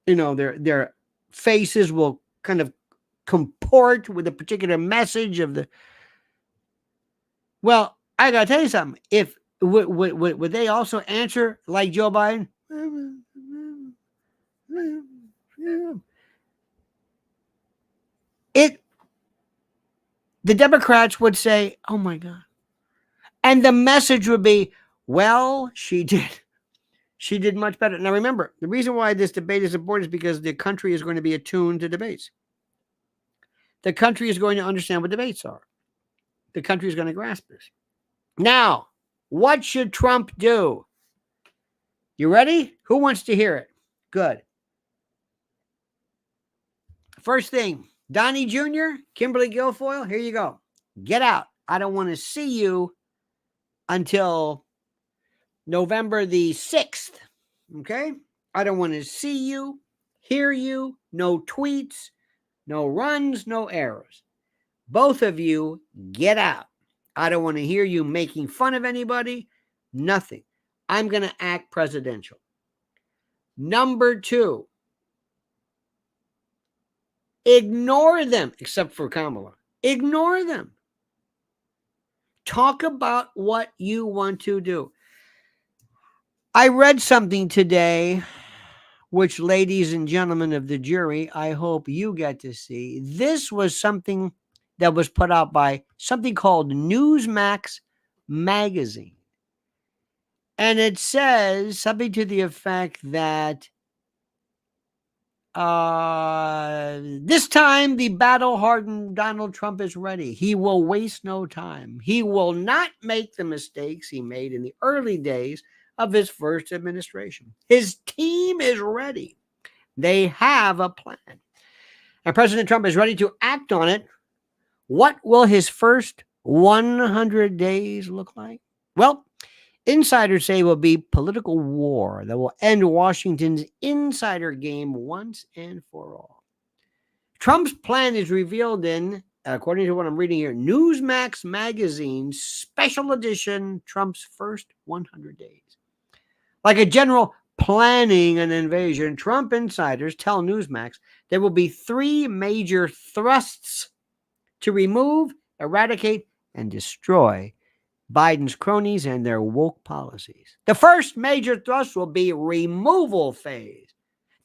their faces will kind of comport with a particular message of the, well, I gotta tell you something. If would they also answer like Joe Biden? The Democrats would say, oh my God. And the message would be, well, she did much better. Now remember, the reason why this debate is important is because the country is going to be attuned to debates. The country is going to understand what debates are. The country is going to grasp this. Now, what should Trump do? You ready? Who wants to hear it? Good. First thing, Donnie Jr., Kimberly Guilfoyle, here you go. Get out. I don't want to see you until November the 6th. Okay? I don't want to see you, hear you, no tweets, no runs, no errors. Both of you, get out. I don't want to hear you making fun of anybody. Nothing. I'm going to act presidential. Number 2, ignore them, except for Kamala. Ignore them. Talk about what you want to do. I read something today, which, ladies and gentlemen of the jury, I hope you get to see. This was something that was put out by something called Newsmax magazine. And it says something to the effect that this time the battle-hardened Donald Trump is ready. He will waste no time. He will not make the mistakes he made in the early days of his first administration. His team is ready. They have a plan. And President Trump is ready to act on it. What will his first 100 days look like? Well, insiders say it will be political war that will end Washington's insider game once and for all. Trump's plan is revealed in, according to what I'm reading here, Newsmax magazine's special edition, Trump's first 100 days. Like a general planning an invasion, Trump insiders tell Newsmax there will be 3 major thrusts to remove, eradicate, and destroy Biden's cronies and their woke policies. The first major thrust will be removal phase.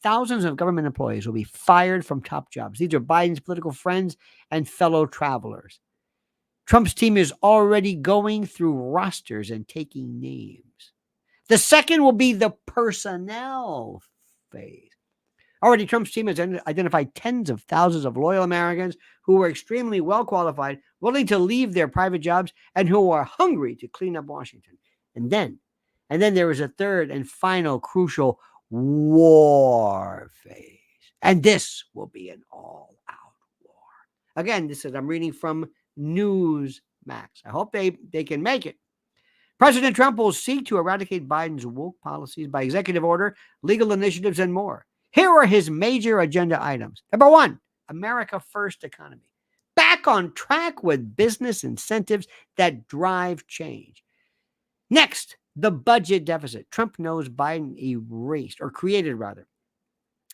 Thousands of government employees will be fired from top jobs. These are Biden's political friends and fellow travelers. Trump's team is already going through rosters and taking names. The second will be the personnel phase. Already, Trump's team has identified tens of thousands of loyal Americans who are extremely well qualified, willing to leave their private jobs, and who are hungry to clean up Washington. And then there is a third and final crucial war phase. And this will be an all-out war. Again, I'm reading from Newsmax. I hope they can make it. President Trump will seek to eradicate Biden's woke policies by executive order, legal initiatives, and more. Here are his major agenda items. Number 1, America First economy. Back on track with business incentives that drive change. Next, the budget deficit. Trump knows Biden created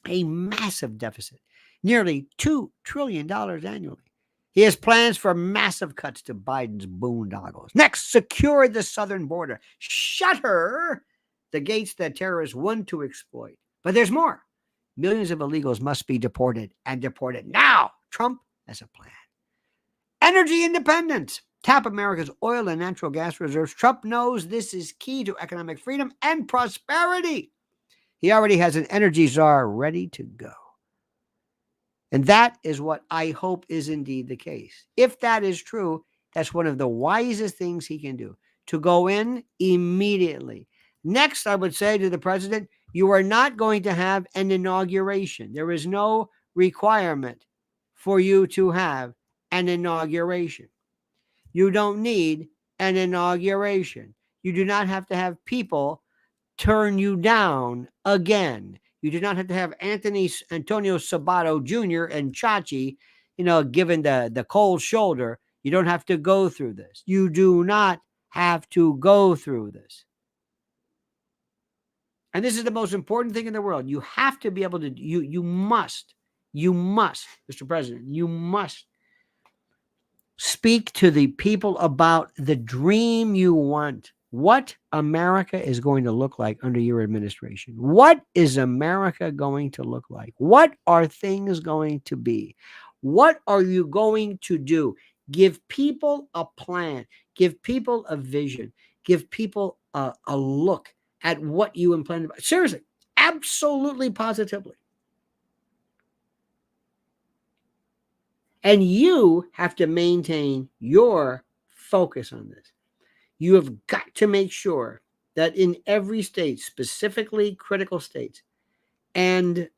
a massive deficit, nearly $2 trillion annually. He has plans for massive cuts to Biden's boondoggles. Next, secure the southern border. Shut her the gates that terrorists want to exploit. But there's more. Millions of illegals must be deported and deported now. Trump has a plan. Energy independence. Tap America's oil and natural gas reserves. Trump knows this is key to economic freedom and prosperity. He already has an energy czar ready to go. And that is what I hope is indeed the case. If that is true, that's one of the wisest things he can do, to go in immediately. Next, I would say to the president, you are not going to have an inauguration. There is no requirement for you to have an inauguration. You don't need an inauguration. You do not have to have people turn you down again. You do not have to have Antonio Sabato Jr. and Chachi, given the cold shoulder. You don't have to go through this. You do not have to go through this. And this is the most important thing in the world. You have to be able to, you must, Mr. President, you must speak to the people about the dream you want. What America is going to look like under your administration. What is America going to look like? What are things going to be? What are you going to do? Give people a plan. Give people a vision. Give people a look at what you intend. Seriously, absolutely, positively. And you have to maintain your focus on this. You have got to make sure that in every state, specifically critical states and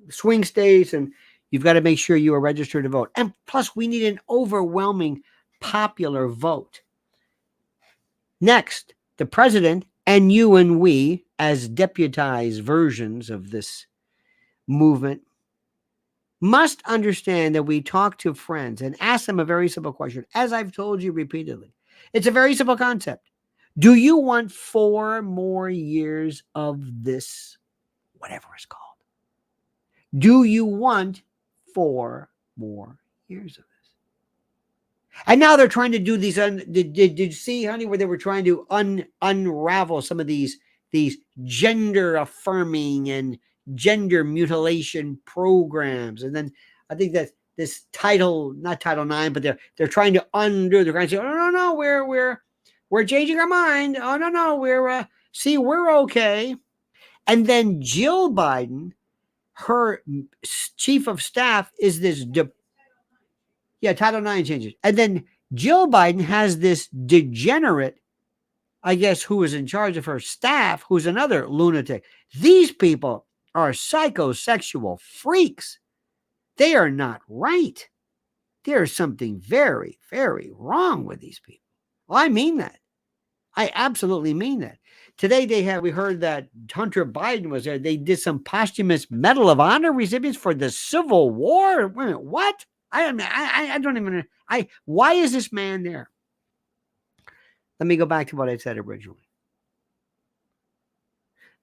swing states, and you've got to make sure you are registered to vote. And plus, we need an overwhelming popular vote. Next, the president and you and we, as deputized versions of this movement, must understand that we talk to friends and ask them a very simple question. As I've told you repeatedly, it's a very simple concept. Do you want 4 more years of this, whatever it's called? Do you want 4 more years of this? And now they're trying to do these. Did you see, honey, where they were trying to unravel some of these gender affirming and gender mutilation programs? And then I think that this not Title 9, but they're trying to undo. They're trying to say, oh no, we're changing our mind. Oh no, we're okay. And then Jill Biden, her chief of staff is this Title 9 changes. And then Jill Biden has this degenerate, I guess, who is in charge of her staff, who's another lunatic. These people are psychosexual freaks. They are not right. There's something very, very wrong with these people. Well, I mean that. I absolutely mean that. Today we heard that Hunter Biden was there. They did some posthumous Medal of Honor recipients for the Civil War. Wait a minute, what? I don't even know. Why is this man there? Let me go back to what I said originally.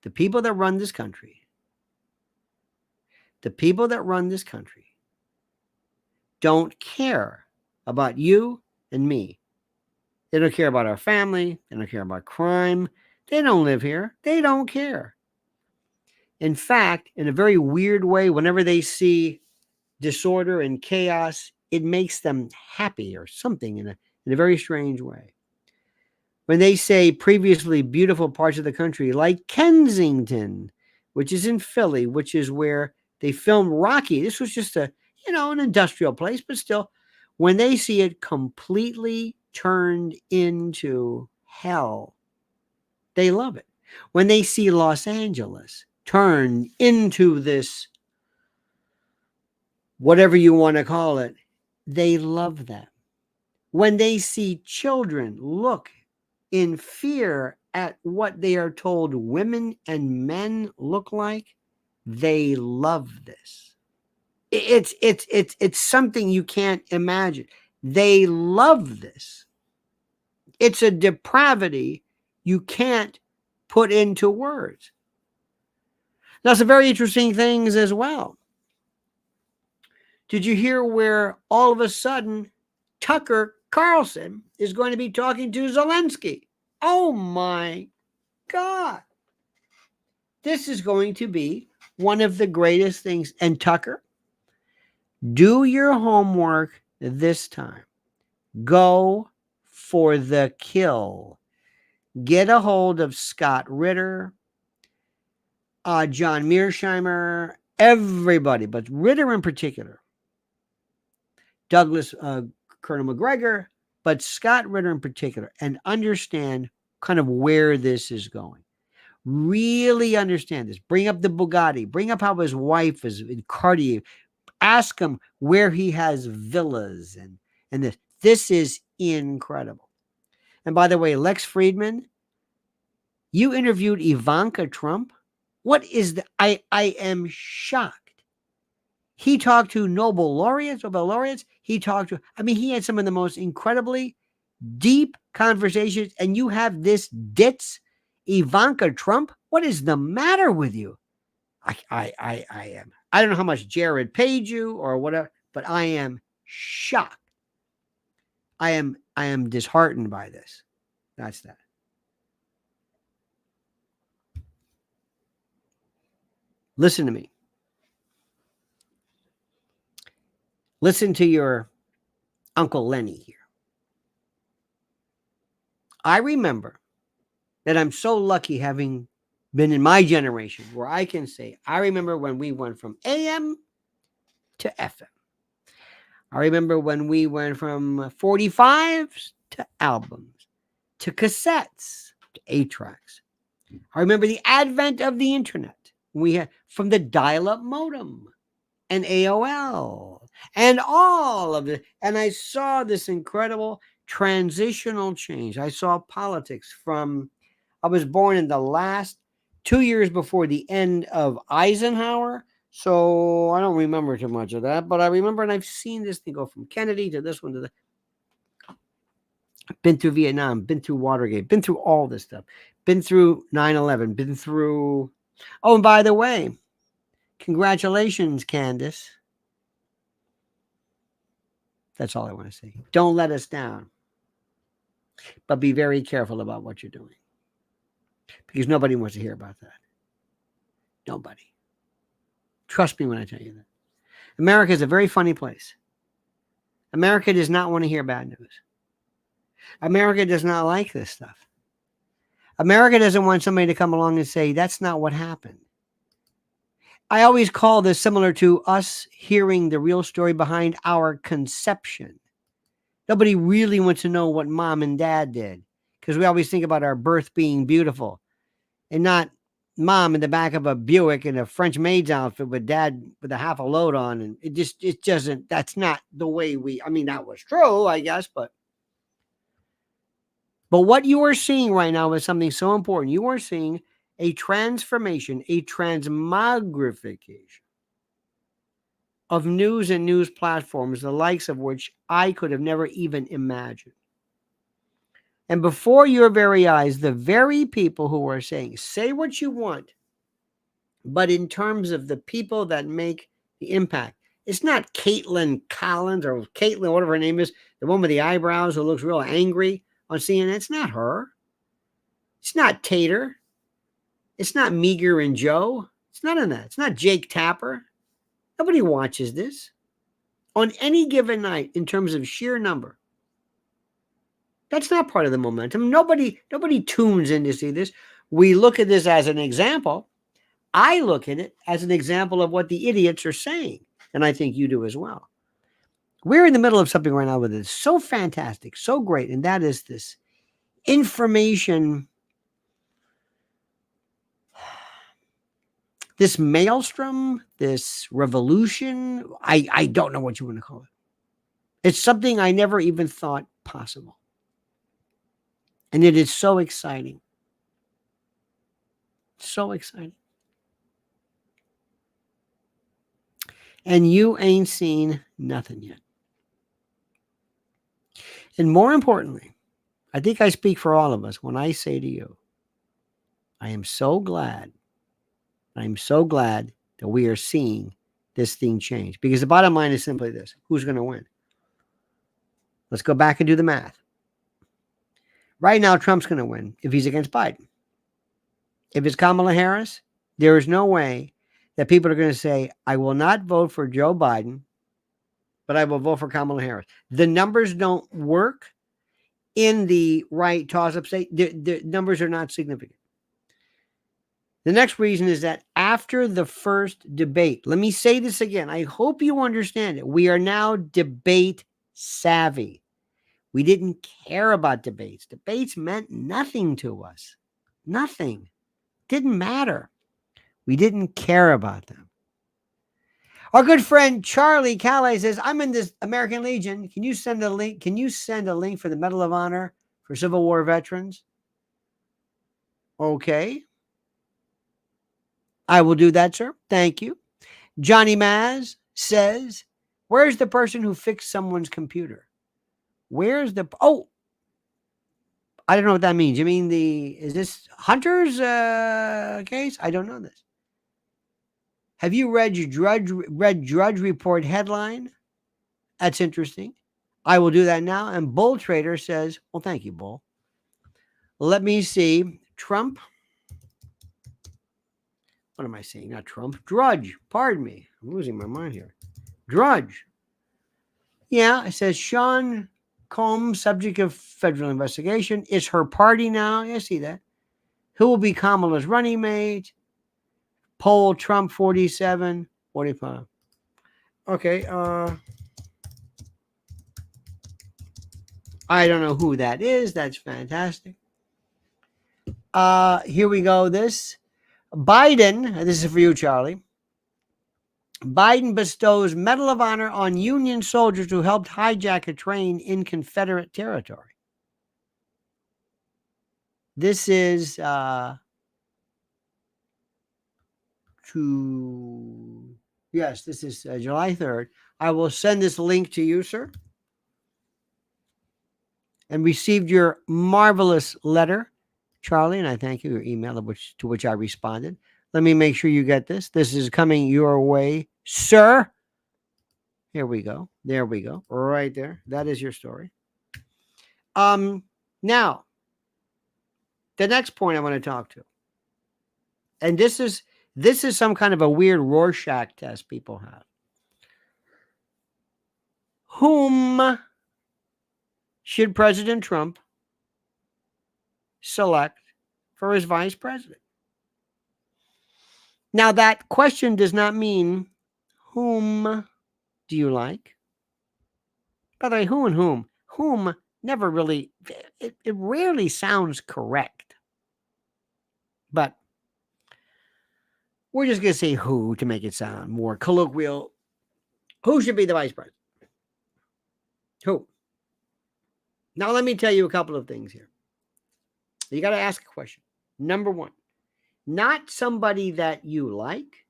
The people that run this country don't care about you and me. They don't care about our family. They don't care about crime. They don't live here. They don't care. In fact, in a very weird way, whenever they see disorder and chaos, it makes them happy or something in a very strange way. When they say previously beautiful parts of the country, like Kensington, which is in Philly, which is where they filmed Rocky. This was just an industrial place, but still, when they see it completely turned into hell, they love it. When they see Los Angeles turned into this, whatever you want to call it, they love that. When they see children look in fear at what they are told women and men look like, they love this. It's something you can't imagine. They love this. It's a depravity you can't put into words. Now, some very interesting things as well. Did you hear where all of a sudden Tucker Carlson is going to be talking to Zelensky? Oh my God. This is going to be one of the greatest things. And Tucker, do your homework this time. Go for the kill. Get a hold of Scott Ritter, John Mearsheimer, everybody, but Ritter in particular, Douglas, Colonel McGregor, but Scott Ritter in particular, and understand kind of where this is going. Really understand this. Bring up the Bugatti. Bring up how his wife is in Cartier. Ask him where he has villas and this. This is incredible. And by the way, Lex Friedman, you interviewed Ivanka Trump. What is the? I am shocked. He talked to Nobel laureates. He talked to. I mean, he had some of the most incredibly deep conversations, and you have this ditz Ivanka Trump. What is the matter with you? I am. I don't know how much Jared paid you or whatever, but I am shocked. I am disheartened by this. That's that. Listen to me. Listen to your Uncle Lenny here. I remember that I'm so lucky having been in my generation where I can say, I remember when we went from AM to FM. I remember when we went from 45s to albums, to cassettes, to 8-tracks. I remember the advent of the internet. We had from the dial-up modem and AOL and all of it. And I saw this incredible transitional change. I saw politics from, I was born in the last 2 years before the end of Eisenhower. So I don't remember too much of that, but I remember, and I've seen this thing go from Kennedy to this one to the. Been through Vietnam, been through Watergate, been through all this stuff, been through 9/11, been through. Oh, and by the way, congratulations, Candace. That's all I want to say. Don't let us down, but be very careful about what you're doing because nobody wants to hear about that. Nobody. Trust me when I tell you that. America is a very funny place. America does not want to hear bad news. America does not like this stuff. America doesn't want somebody to come along and say, that's not what happened. I always call this similar to us hearing the real story behind our conception. Nobody really wants to know what mom and dad did because we always think about our birth being beautiful and not mom in the back of a Buick in a French maid's outfit with dad with a half a load on. And it doesn't, that's not the way I mean, that was true, I guess, but what you are seeing right now is something so important. You are seeing a transformation, a transmogrification of news and news platforms, the likes of which I could have never even imagined. And before your very eyes, the very people who are saying, say what you want, but in terms of the people that make the impact, it's not Caitlin Collins or Caitlin, whatever her name is, the one with the eyebrows who looks real angry on CNN. It's not her. It's not Tater. It's not Meager and Joe. It's none of that. It's not Jake Tapper. Nobody watches this. On any given night, in terms of sheer number, that's not part of the momentum. Nobody tunes in to see this. We look at this as an example. I look at it as an example of what the idiots are saying. And I think you do as well. We're in the middle of something right now that is so fantastic, so great. And that is this information, this maelstrom, this revolution. I don't know what you want to call it. It's something I never even thought possible. And it is so exciting. So exciting. And you ain't seen nothing yet. And more importantly, I think I speak for all of us when I say to you, I am so glad that we are seeing this thing change. Because the bottom line is simply this. Who's going to win? Let's go back and do the math. Right now, Trump's going to win if he's against Biden. If it's Kamala Harris, there is no way that people are going to say, I will not vote for Joe Biden, but I will vote for Kamala Harris. The numbers don't work in the right toss-up state. The numbers are not significant. The next reason is that after the first debate, let me say this again. I hope you understand it. We are now debate savvy. We didn't care about debates. Debates meant nothing to us. Nothing. Didn't matter. We didn't care about them. Our good friend Charlie Calais says, I'm in this American Legion. Can you send a link? Can you send a link for the Medal of Honor for Civil War veterans? Okay. I will do that, sir. Thank you. Johnny Maz says, where's the person who fixed someone's computer? Where's the... Oh, I don't know what that means. You mean is this Hunter's case? I don't know this. Have you read Drudge Report headline? That's interesting. I will do that now. And Bull Trader says, well, thank you, Bull. Let me see. Trump. What am I saying? Not Trump. Drudge. Pardon me. I'm losing my mind here. Drudge. Yeah, it says Sean Combs, subject of federal investigation. It's her party now. I see that. Who will be Kamala's running mate? Poll Trump 47, 45. Okay. I don't know who that is. That's fantastic. Here we go. This is for you, Charlie. Biden bestows Medal of Honor on Union soldiers who helped hijack a train in Confederate territory. This is this is July 3rd. I will send this link to you, sir. And received your marvelous letter, Charlie, and I thank you, your email, to which I responded. Let me make sure you get this. This is coming your way, sir. Here we go. There we go. Right there. That is your story. Now, the next point I want to talk to, and this is some kind of a weird Rorschach test people have. Whom should President Trump select for his vice president? Now, that question does not mean whom do you like? By the way, who and whom? Whom never really, it rarely sounds correct. But we're just going to say who to make it sound more colloquial. Who should be the vice president? Who? Now, let me tell you a couple of things here. You got to ask a question. Number one, not somebody that you like,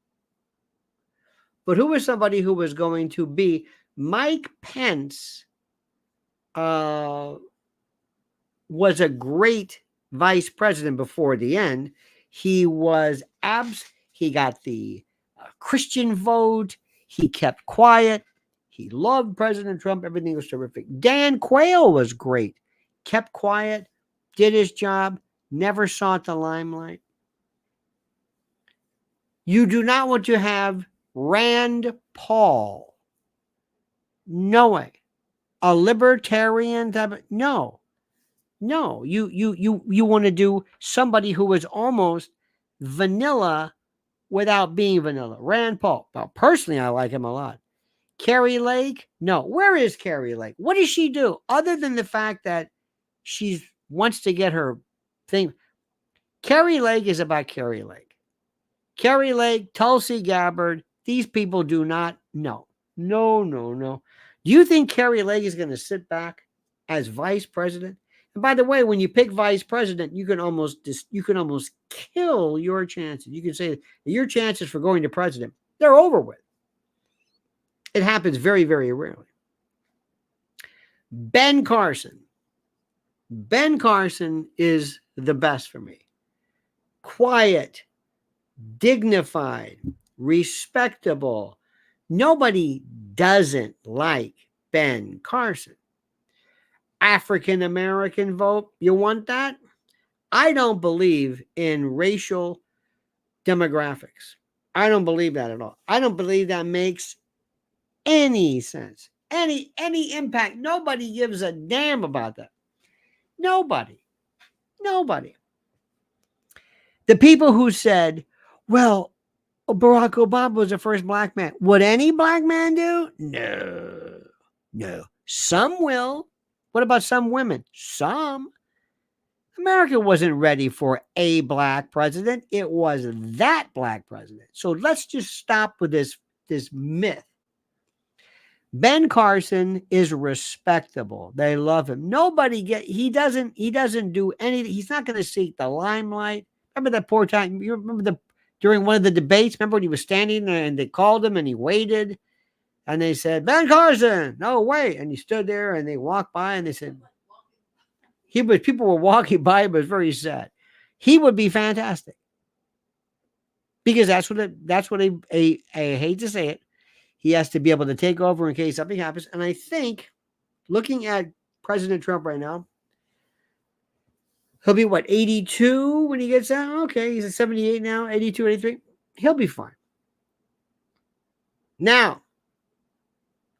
but who is somebody who was going to be Mike Pence was a great vice president before the end. He was he got the Christian vote. He kept quiet. He loved President Trump. Everything was terrific. Dan Quayle was great. Kept quiet, did his job, never sought the limelight. You do not want to have Rand Paul. No way. A libertarian type of, no. You want to do somebody who is almost vanilla without being vanilla. Rand Paul. Well, personally, I like him a lot. Carrie Lake? No. Where is Carrie Lake? What does she do other than the fact that she wants to get her thing? Carrie Lake is about Carrie Lake. Carrie Lake, Tulsi Gabbard, these people do not know. No. Do you think Carrie Lake is going to sit back as vice president? And by the way, when you pick vice president, you can almost kill your chances. You can say that your chances for going to president, they're over with. It happens very, very rarely. Ben Carson. Ben Carson is the best for me. Quiet, dignified, respectable. Nobody doesn't like Ben Carson. African American vote, you want that? I don't believe in racial demographics. I don't believe that at all. I don't believe that makes any sense. Any impact. Nobody gives a damn about that. Nobody. Nobody. The people who said, well, Barack Obama was the first black man. Would any black man do? No. No. Some will. What about some women? Some. America wasn't ready for a black president. It was that black president. So let's just stop with this myth. Ben Carson is respectable. They love him. He doesn't do anything. He's not going to seek the limelight. Remember that poor time? You remember during one of the debates, remember when he was standing there and they called him and he waited and they said, Ben Carson, no, wait. And he stood there and they walked by and they said, people were walking by him. It was very sad. He would be fantastic because that's what I hate to say it. He has to be able to take over in case something happens. And I think looking at President Trump right now, he'll be what, 82 when he gets out? Okay, he's at 78 now, 82, 83. He'll be fine. Now,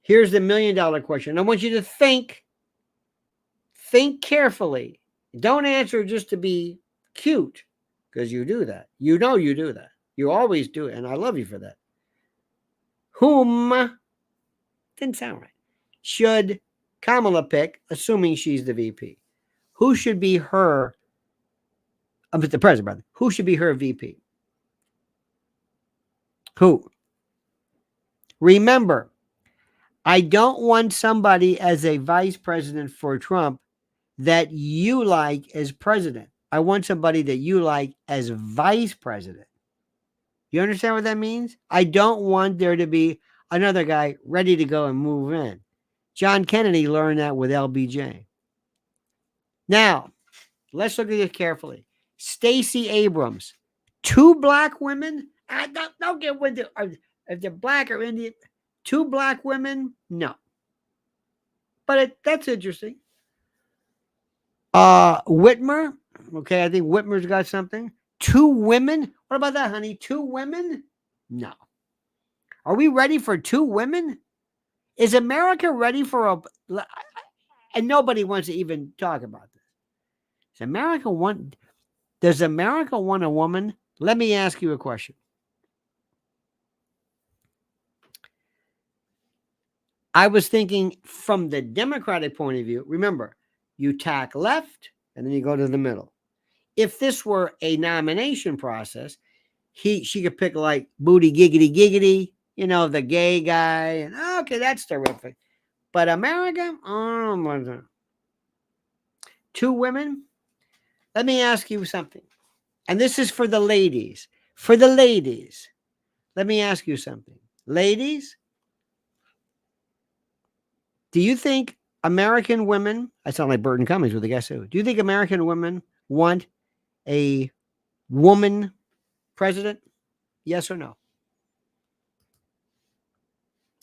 here's the $1 million question. I want you to think carefully. Don't answer just to be cute, because you do that. You know you do that. You always do it, and I love you for that. Whom, didn't sound right, should Kamala pick, assuming she's the VP? Who should be her, the president, brother? Who should be her VP? Who? Remember, I don't want somebody as a vice president for Trump that you like as president. I want somebody that you like as vice president. You understand what that means? I don't want there to be another guy ready to go and move in. John Kennedy learned that with LBJ. Now, let's look at this carefully. Stacey Abrams, 2 black women. Don't get with if they're black or Indian. 2 black women, no. But that's interesting. Whitmer, okay, I think Whitmer's got something. 2 women? What about that, honey? 2 women? No. Are we ready for 2 women? Is America ready for and nobody wants to even talk about this. Does America want a woman? Let me ask you a question. I was thinking from the Democratic point of view, remember, you tack left and then you go to the middle. If this were a nomination process, she could pick like Booty Giggity Giggity, the gay guy, and okay, that's terrific. But America, 2 women. Let me ask you something. And this is for the ladies. For the ladies, let me ask you something. Ladies, do you think American women, I sound like Burton Cummings with the Guess Who. Do you think American women want a woman president? Yes or no?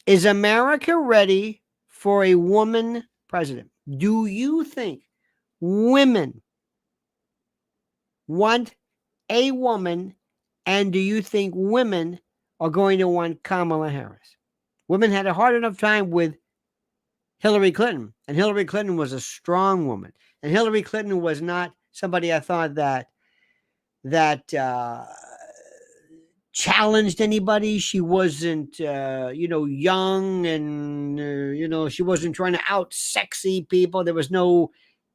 Is America ready for a woman president? Do you think women want a woman, and do you think women are going to want Kamala Harris? Women had a hard enough time with Hillary Clinton, and Hillary Clinton was a strong woman, and Hillary Clinton was not somebody I thought that challenged anybody. She wasn't, young, and she wasn't trying to out sexy people. There was no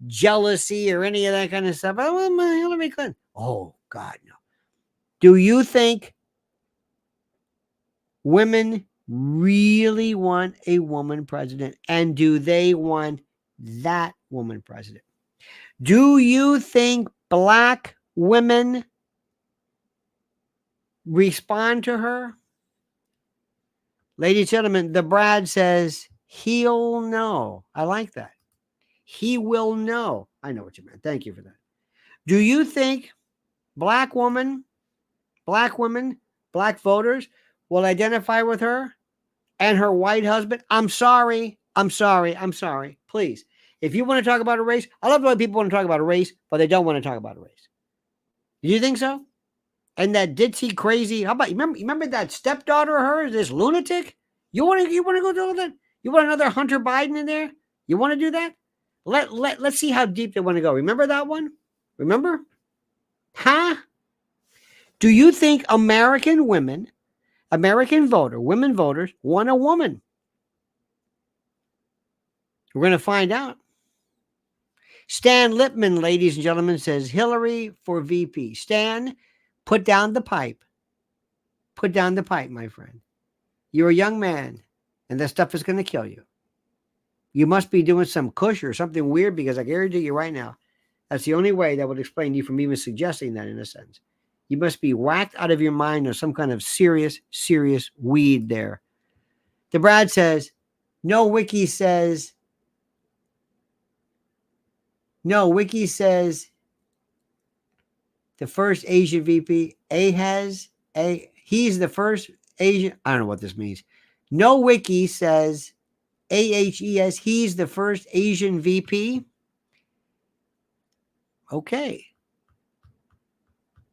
jealousy or any of that kind of stuff. Oh, Hillary Clinton. Oh God, no. Do you think women really want a woman president, and do they want that woman president? Do you think black women respond to her? Ladies and gentlemen, the Brad says he'll know. I like that. He will know. I know what you meant. Thank you for that. Do you think black women, black voters will identify with her and her white husband? I'm sorry. Please. If you want to talk about a race, I love the way people want to talk about a race, but they don't want to talk about a race. Do you think so? And that ditzy crazy. How about remember that stepdaughter of hers, this lunatic? You want to go do that? You want another Hunter Biden in there? You want to do that? Let's see how deep they want to go. Remember that one? Remember? Huh? Do you think American women, women voters, want a woman? We're going to find out. Stan Lipman, ladies and gentlemen, says Hillary for VP. Stan, put down the pipe. Put down the pipe, my friend. You're a young man, and that stuff is going to kill you. You must be doing some kush or something weird, because I guarantee you right now, that's the only way that would explain you from even suggesting that, in a sense. You must be whacked out of your mind or some kind of serious, serious weed there. The Brad says, Wiki says the first Asian VP, he's the first Asian. I don't know what this means. No Wiki says AHES, he's the first Asian VP. Okay.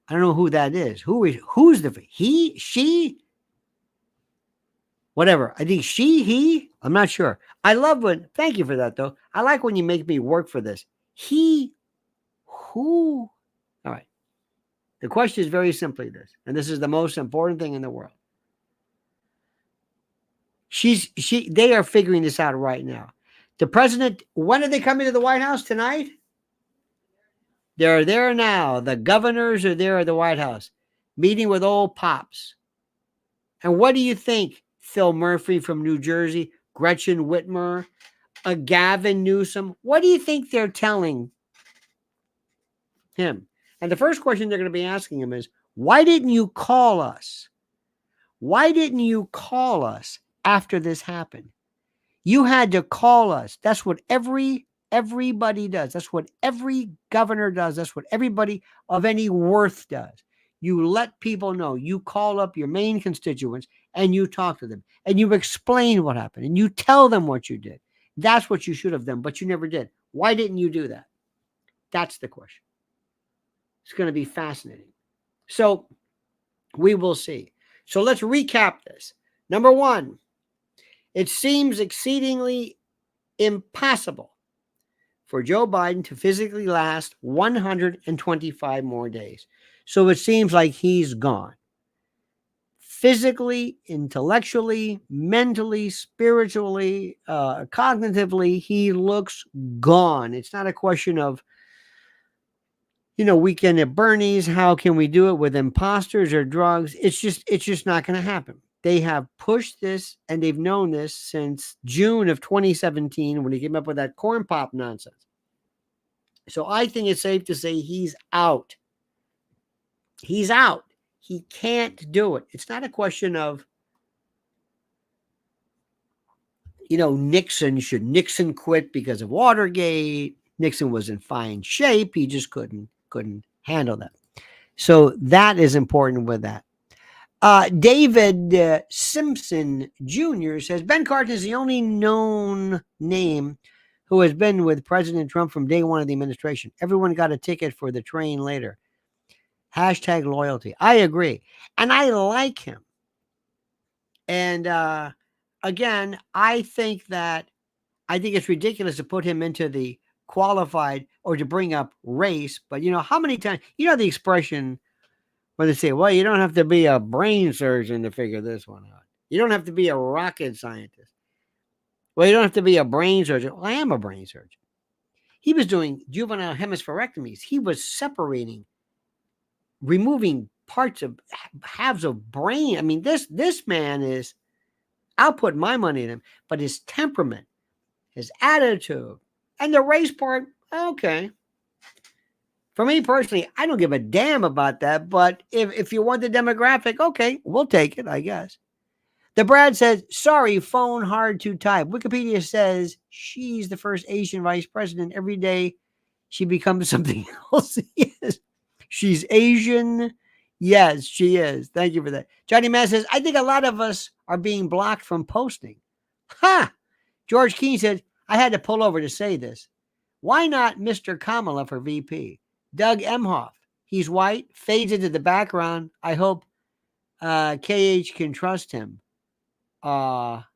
I don't know who that is. Who's the he, she? Whatever. I think he, I'm not sure. I love thank you for that though. I like when you make me work for this. Who? All right. The question is very simply this, and this is the most important thing in the world. They are figuring this out right now. The president, when are they coming to the White House tonight? They're there now. The governors are there at the White House, meeting with old pops. And what do you think? Phil Murphy from New Jersey, Gretchen Whitmer, Gavin Newsom. What do you think they're telling him? And the first question they're going to be asking him is, why didn't you call us? Why didn't you call us after this happened? You had to call us. That's what everybody does. That's what every governor does. That's what everybody of any worth does. You let people know. You call up your main constituents and you talk to them and you explain what happened and you tell them what you did. That's what you should have done, but you never did. Why didn't you do that? That's the question. It's going to be fascinating. So we will see. So let's recap this. Number one, it seems exceedingly impossible for Joe Biden to physically last 125 more days. So it seems like he's gone. Physically, intellectually, mentally, spiritually, cognitively, he looks gone. It's not a question of, weekend at Bernie's, how can we do it with imposters or drugs? It's just not going to happen. They have pushed this and they've known this since June of 2017 when he came up with that corn pop nonsense. So I think it's safe to say he's out. He's out. He can't do it. It's not a question of, Nixon. Should Nixon quit because of Watergate? Nixon was in fine shape. He just couldn't handle that. So that is important with that. David Simpson Jr. says, Ben Carson is the only known name who has been with President Trump from day one of the administration. Everyone got a ticket for the train later. Hashtag loyalty. I agree. And I like him. And again, I think it's ridiculous to put him into the qualified or to bring up race. But how many times, the expression when they say, well, you don't have to be a brain surgeon to figure this one out. You don't have to be a rocket scientist. Well, you don't have to be a brain surgeon. Well, I am a brain surgeon. He was doing juvenile hemispherectomies. He was removing halves of brain. I mean, this man is, I'll put my money in him, but his temperament, his attitude, and the race part, okay. For me personally, I don't give a damn about that, but if you want the demographic, okay, we'll take it, I guess. The Brad says, sorry, phone hard to type. Wikipedia says she's the first Asian vice president. Every day she becomes something else. Yes. She's Asian. Yes, she is. Thank you for that. Johnny Mass says, I think a lot of us are being blocked from posting. Ha! George Keene said, I had to pull over to say this. Why not Mr. Kamala for VP? Doug Emhoff. He's white, fades into the background. I hope KH can trust him. Thoughts?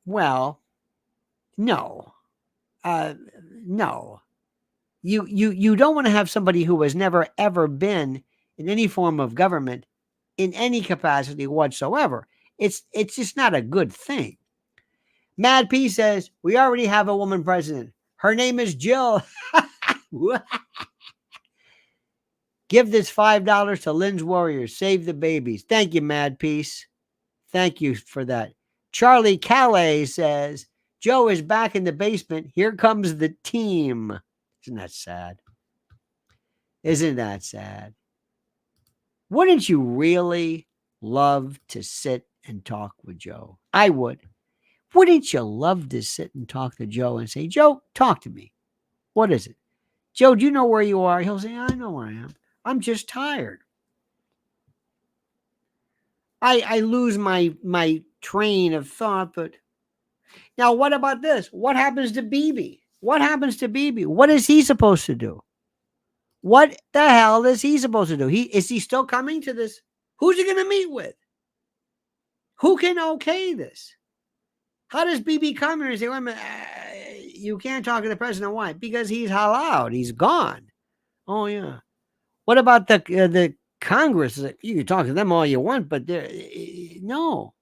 Well, no. No. You don't want to have somebody who has never ever been in any form of government in any capacity whatsoever. It's just not a good thing. Mad P says, we already have a woman president. Her name is Jill. Give this $5 to Lynn's Warriors. Save the babies. Thank you, Mad Peace. Thank you for that. Charlie Calais says, Joe is back in the basement. Here comes the team. Isn't that sad? Isn't that sad? Wouldn't you really love to sit and talk with Joe? I would. Wouldn't you love to sit and talk to Joe and say, Joe, talk to me. What is it? Joe, do you know where you are? He'll say, I know where I am. I'm just tired. I lose my train of thought, but now what about this? What happens to BB? What happens to BB? What is he supposed to do? What the hell is he supposed to do? Is he still coming to this? Who's he going to meet with? Who can okay this? How does BB come here and say, wait a minute, you can't talk to the president? Why? Because he's halal. He's gone. Oh, yeah. What about the Congress? You can talk to them all you want, but no.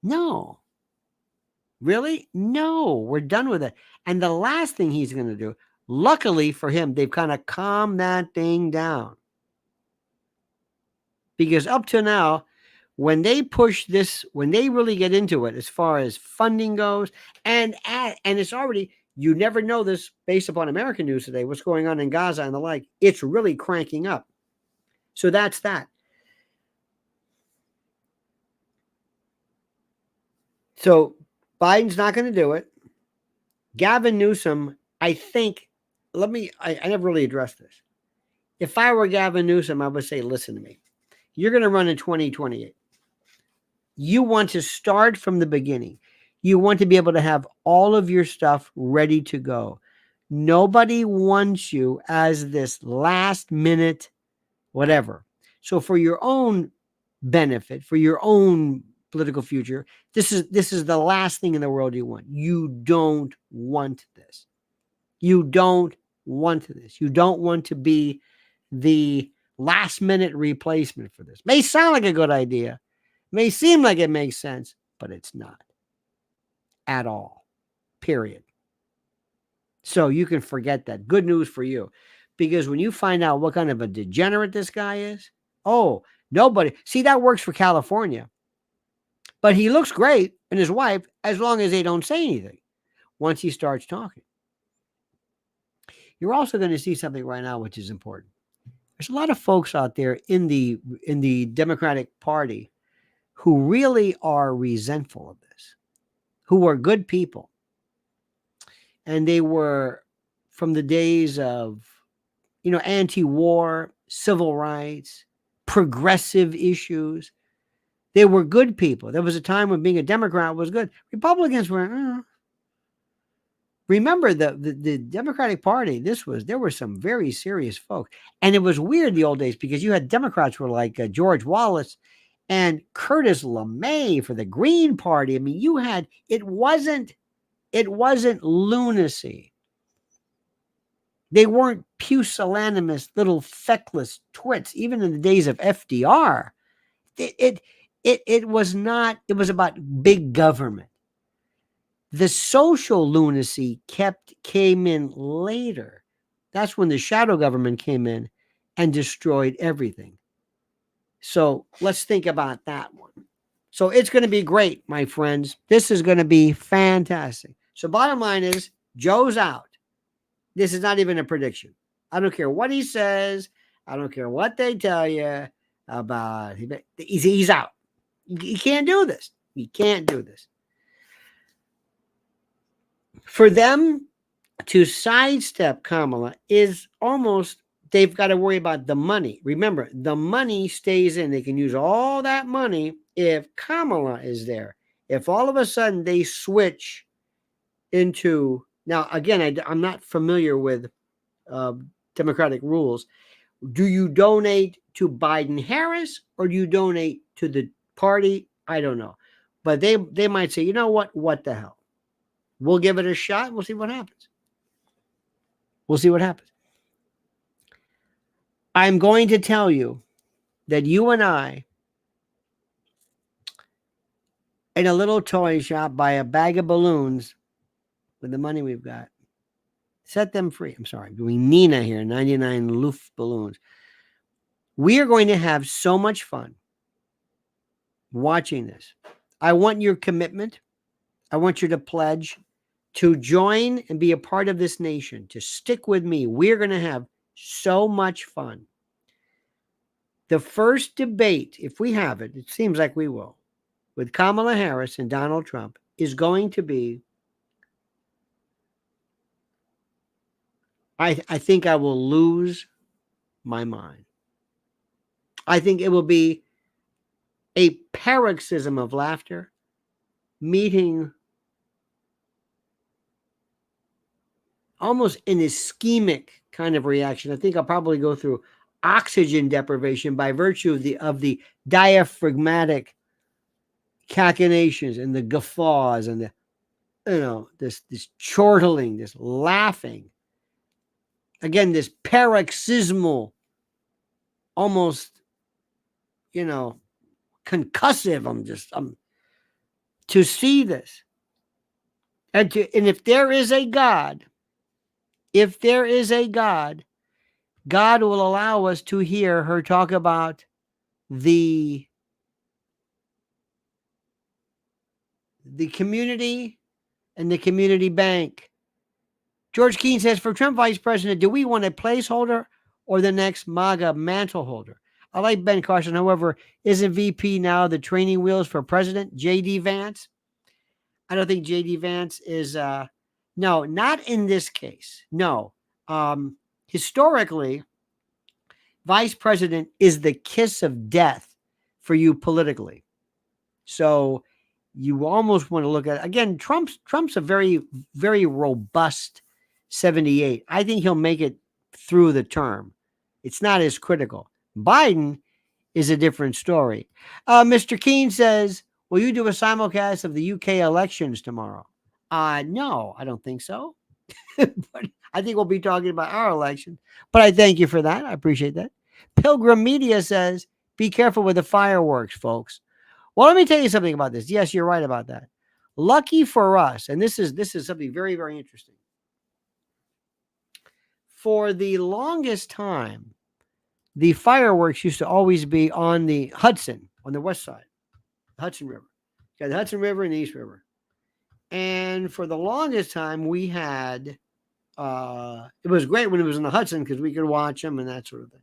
No. Really? No. We're done with it. And the last thing he's going to do, luckily for him, they've kind of calmed that thing down. Because up to now, when they push this, when they really get into it, as far as funding goes, and it's already, you never know this based upon American news today, what's going on in Gaza and the like, it's really cranking up. So that's that. So Biden's not going to do it. Gavin Newsom, I think, I never really addressed this. If I were Gavin Newsom, I would say, listen to me. You're going to run in 2028. You want to start from the beginning. You want to be able to have all of your stuff ready to go. Nobody wants you as this last minute whatever. So for your own benefit, for your own political future, this is the last thing in the world you want. You don't want this. You don't want this. You don't want to be the last minute replacement for this. May sound like a good idea. May seem like it makes sense, but it's not at all. Period. So you can forget that. Good news for you. Because when you find out what kind of a degenerate this guy is, oh, nobody. See, that works for California. But he looks great, and his wife, as long as they don't say anything once he starts talking. You're also going to see something right now which is important. There's a lot of folks out there in the Democratic Party who really are resentful of this, who are good people. And they were from the days of, anti-war, civil rights, progressive issues. They were good people. There was a time when being a Democrat was good. Republicans were, Remember the Democratic Party, there were some very serious folks. And it was weird the old days because you had Democrats who were like George Wallace and Curtis LeMay for the Green Party. I mean, it wasn't lunacy. They weren't pusillanimous little feckless twits, even in the days of FDR. It was not, it was about big government. The social lunacy came in later. That's when the shadow government came in and destroyed everything. So let's think about that one. So it's going to be great, my friends. This is going to be fantastic. So bottom line is, Joe's out. This is not even a prediction. I don't care what he says. I don't care what they tell you about. He's out. He can't do this. He can't do this. For them to sidestep Kamala is almost, they've got to worry about the money. Remember, the money stays in. They can use all that money if Kamala is there. If all of a sudden they switch into Now, again, I'm not familiar with Democratic rules. Do you donate to Biden Harris or do you donate to the party? I don't know. But they might say, you know what the hell? We'll give it a shot. We'll see what happens. We'll see what happens. I'm going to tell you that you and I, in a little toy shop, buy a bag of balloons with the money we've got. Set them free. I'm sorry, doing Nina here, 99 Loof balloons. We are going to have so much fun watching this. I want your commitment. I want you to pledge to join and be a part of this nation, to stick with me. We're going to have so much fun. The first debate, if we have it, it seems like we will, with Kamala Harris and Donald Trump, is going to be, I think I will lose my mind. I think it will be a paroxysm of laughter, meeting almost an ischemic kind of reaction. I think I'll probably go through oxygen deprivation by virtue of the diaphragmatic cachinnations and the guffaws and the this chortling, this laughing. Again, this paroxysmal, almost concussive. I'm to see this. And if there is a God, God will allow us to hear her talk about the community and the community bank. George Keene says, for Trump vice president, do we want a placeholder or the next MAGA mantle holder? I like Ben Carson. However, isn't VP now the training wheels for president? J.D. Vance? I don't think J.D. Vance is, no, not in this case. No. Historically, vice president is the kiss of death for you politically. So you almost want to look at, again, Trump's a very, very robust 78. I think he'll make it through the term. It's not as critical. Biden is a different story. Mr. Keene says, will you do a simulcast of the UK elections tomorrow? No, I don't think so. But I think we'll be talking about our election. But I thank you for that. I appreciate that. Pilgrim Media says, be careful with the fireworks, folks. Well, let me tell you something about this. Yes, you're right about that. Lucky for us, and this is something very, very interesting. For the longest time, the fireworks used to always be on the Hudson, on the west side, the Hudson River. You got the Hudson River and the East River. And for the longest time, we had, it was great when it was in the Hudson because we could watch them and that sort of thing.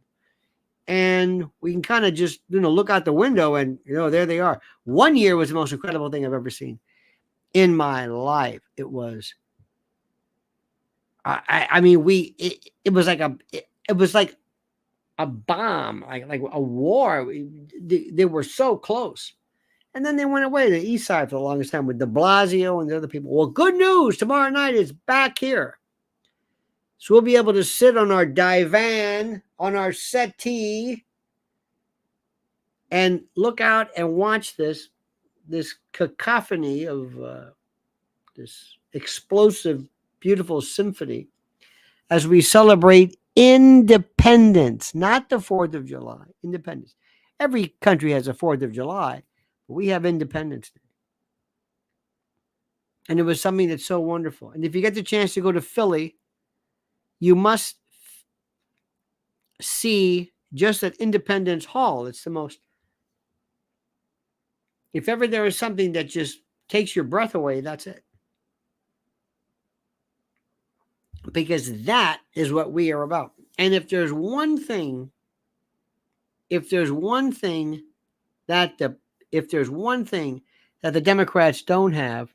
And we can kind of just, look out the window and, there they are. One year was the most incredible thing I've ever seen in my life. It was, it was like a bomb, like a war. They were so close. And then they went away to the east side for the longest time with de Blasio and the other people. Well, good news. Tomorrow night it's back here. So we'll be able to sit on our divan, on our settee, and look out and watch this cacophony of this explosive, beautiful symphony as we celebrate independence, not the 4th of July, independence. Every country has a 4th of July, but we have Independence Day. And it was something that's so wonderful. And if you get the chance to go to Philly, you must see just at Independence Hall. It's the most, if ever there is something that just takes your breath away, that's it. Because that is what we are about. And if there's one thing that the Democrats don't have,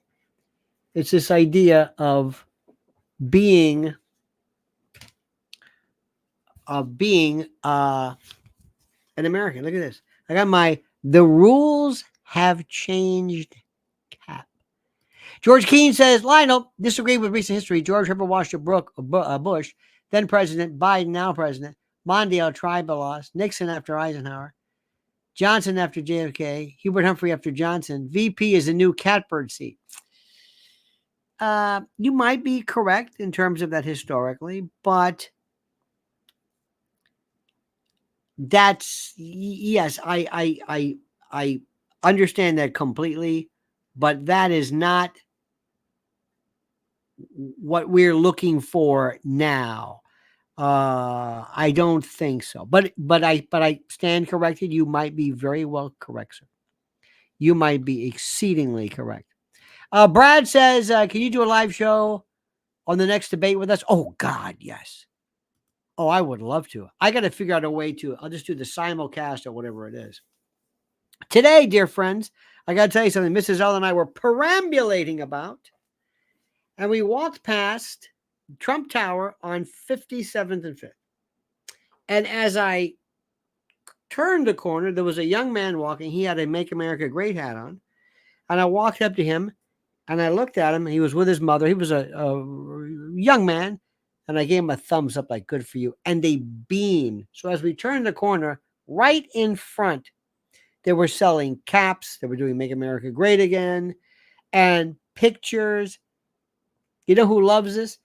it's this idea of being an American. Look at this. I got the rules have changed cap. George Keane says, Lionel, disagree with recent history. George Herbert Walker Bush, then President, Biden, now President, Mondale, tribal loss, Nixon after Eisenhower, Johnson after JFK, Hubert Humphrey after Johnson. VP is a new catbird seat. You might be correct in terms of that historically, but that's, yes, I understand that completely, but that is not what we're looking for now. I don't think so. But I stand corrected. You might be very well correct, sir. You might be exceedingly correct. Brad says, can you do a live show on the next debate with us? Oh God, yes. Oh, I would love to. I got to figure out a way to. I'll just do the simulcast or whatever it is. Today, dear friends, I got to tell you something. Mrs. L and I were perambulating about, and we walked past Trump Tower on 57th and 5th. And as I turned the corner, there was a young man walking. He had a Make America Great hat on. And I walked up to him and I looked at him. He was with his mother. He was a young man. And I gave him a thumbs up, like, good for you. And they beamed. So as we turned the corner, right in front, they were selling caps. They were doing Make America Great Again and pictures. You know who loves this?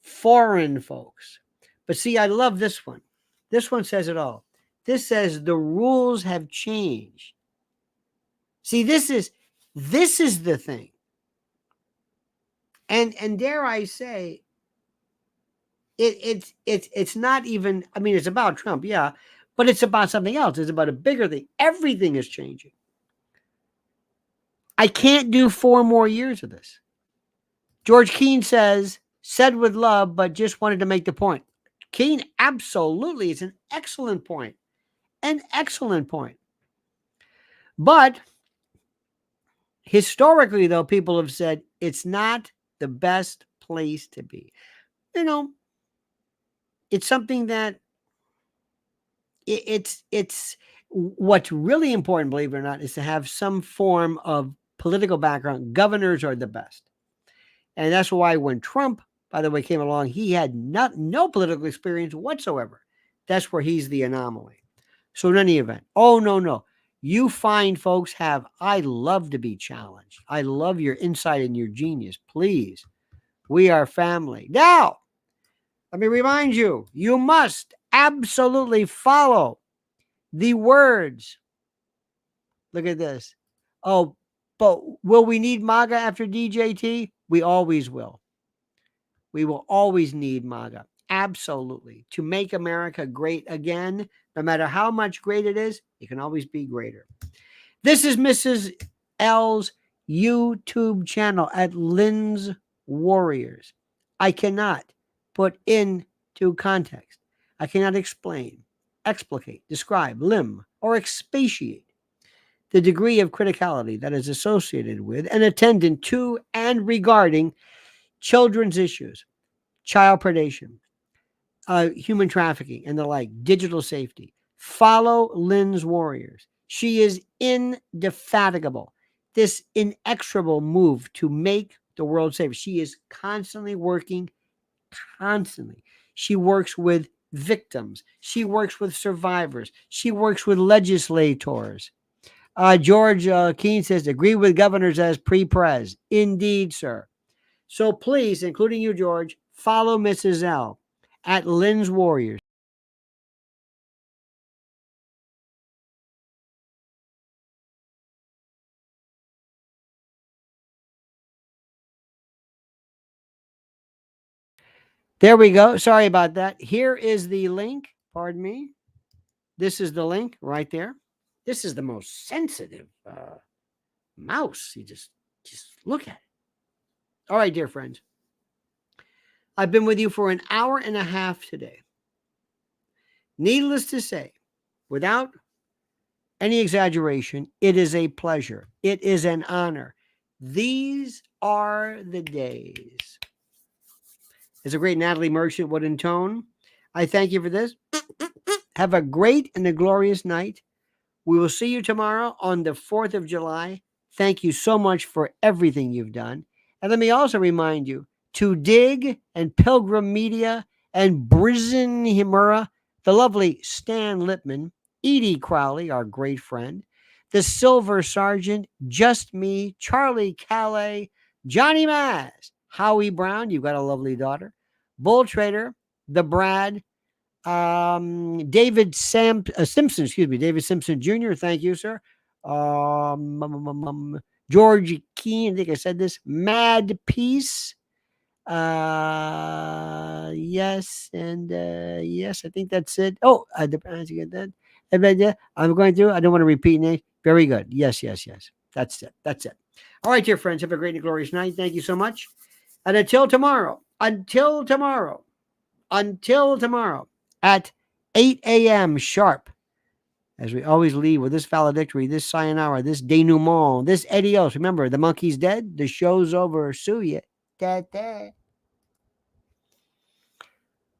Foreign folks. But see, I love this one. This one says it all. This says the rules have changed. See, this is the thing. And dare I say, it's not even, I mean, it's about Trump, yeah, but it's about something else. It's about a bigger thing. Everything is changing. I can't do 4 more years of this. George Keane says, said with love, but just wanted to make the point. Keane, absolutely. It's an excellent point. An excellent point. But historically, though, people have said it's not the best place to be. You know, it's something that it's what's really important, believe it or not, is to have some form of political background. Governors are the best. And that's why when Trump, by the way, came along, he had no political experience whatsoever. That's where he's the anomaly. So in any event, oh, no. You fine folks have, I love to be challenged. I love your insight and your genius. Please, we are family. Now, let me remind you, you must absolutely follow the words. Look at this. Oh, but will we need MAGA after DJT? We always will. We will always need MAGA. Absolutely. To make America great again, no matter how much great it is, it can always be greater. This is Mrs. L's YouTube channel at Lynn's Warriors. I cannot put into context. I cannot explain, explicate, describe, limn, or expatiate the degree of criticality that is associated with and attendant to and regarding children's issues, child predation, human trafficking, and the like, digital safety. Follow Lynn's Warriors. She is indefatigable. This inexorable move to make the world safer. She is constantly working, constantly. She works with victims. She works with survivors. She works with legislators. George Keane says, agree with governors as pre-pres. Indeed, sir. So please, including you, George, follow Mrs. L at Lynn's Warriors. There we go. Sorry about that. Here is the link. Pardon me. This is the link right there. This is the most sensitive mouse. You just look at it. All right, dear friends. I've been with you for an hour and a half today. Needless to say, without any exaggeration, it is a pleasure. It is an honor. These are the days. As a great Natalie Merchant would intone, I thank you for this. Have a great and a glorious night. We will see you tomorrow on the 4th of July. Thank you so much for everything you've done. And let me also remind you to Dig and Pilgrim Media and Brizen Himura, the lovely Stan Lipman, Edie Crowley, our great friend, the Silver Sergeant, Just Me, Charlie Calais, Johnny Maz, Howie Brown, you've got a lovely daughter, Bull Trader, the Brad, Simpson, David Simpson Jr., thank you, sir. George Keane, I think I said this, Mad Peace, yes, and yes, I think that's it. Oh, depends. You get that. I'm going through. I don't want to repeat names. Very good. Yes, yes, yes. That's it. That's it. All right, dear friends. Have a great and glorious night. Thank you so much. And until tomorrow, at 8 a.m. sharp, as we always leave with this valedictory, this sayonara, this denouement, this adios. Remember, the monkey's dead. The show's over. Sue ya. Da, da.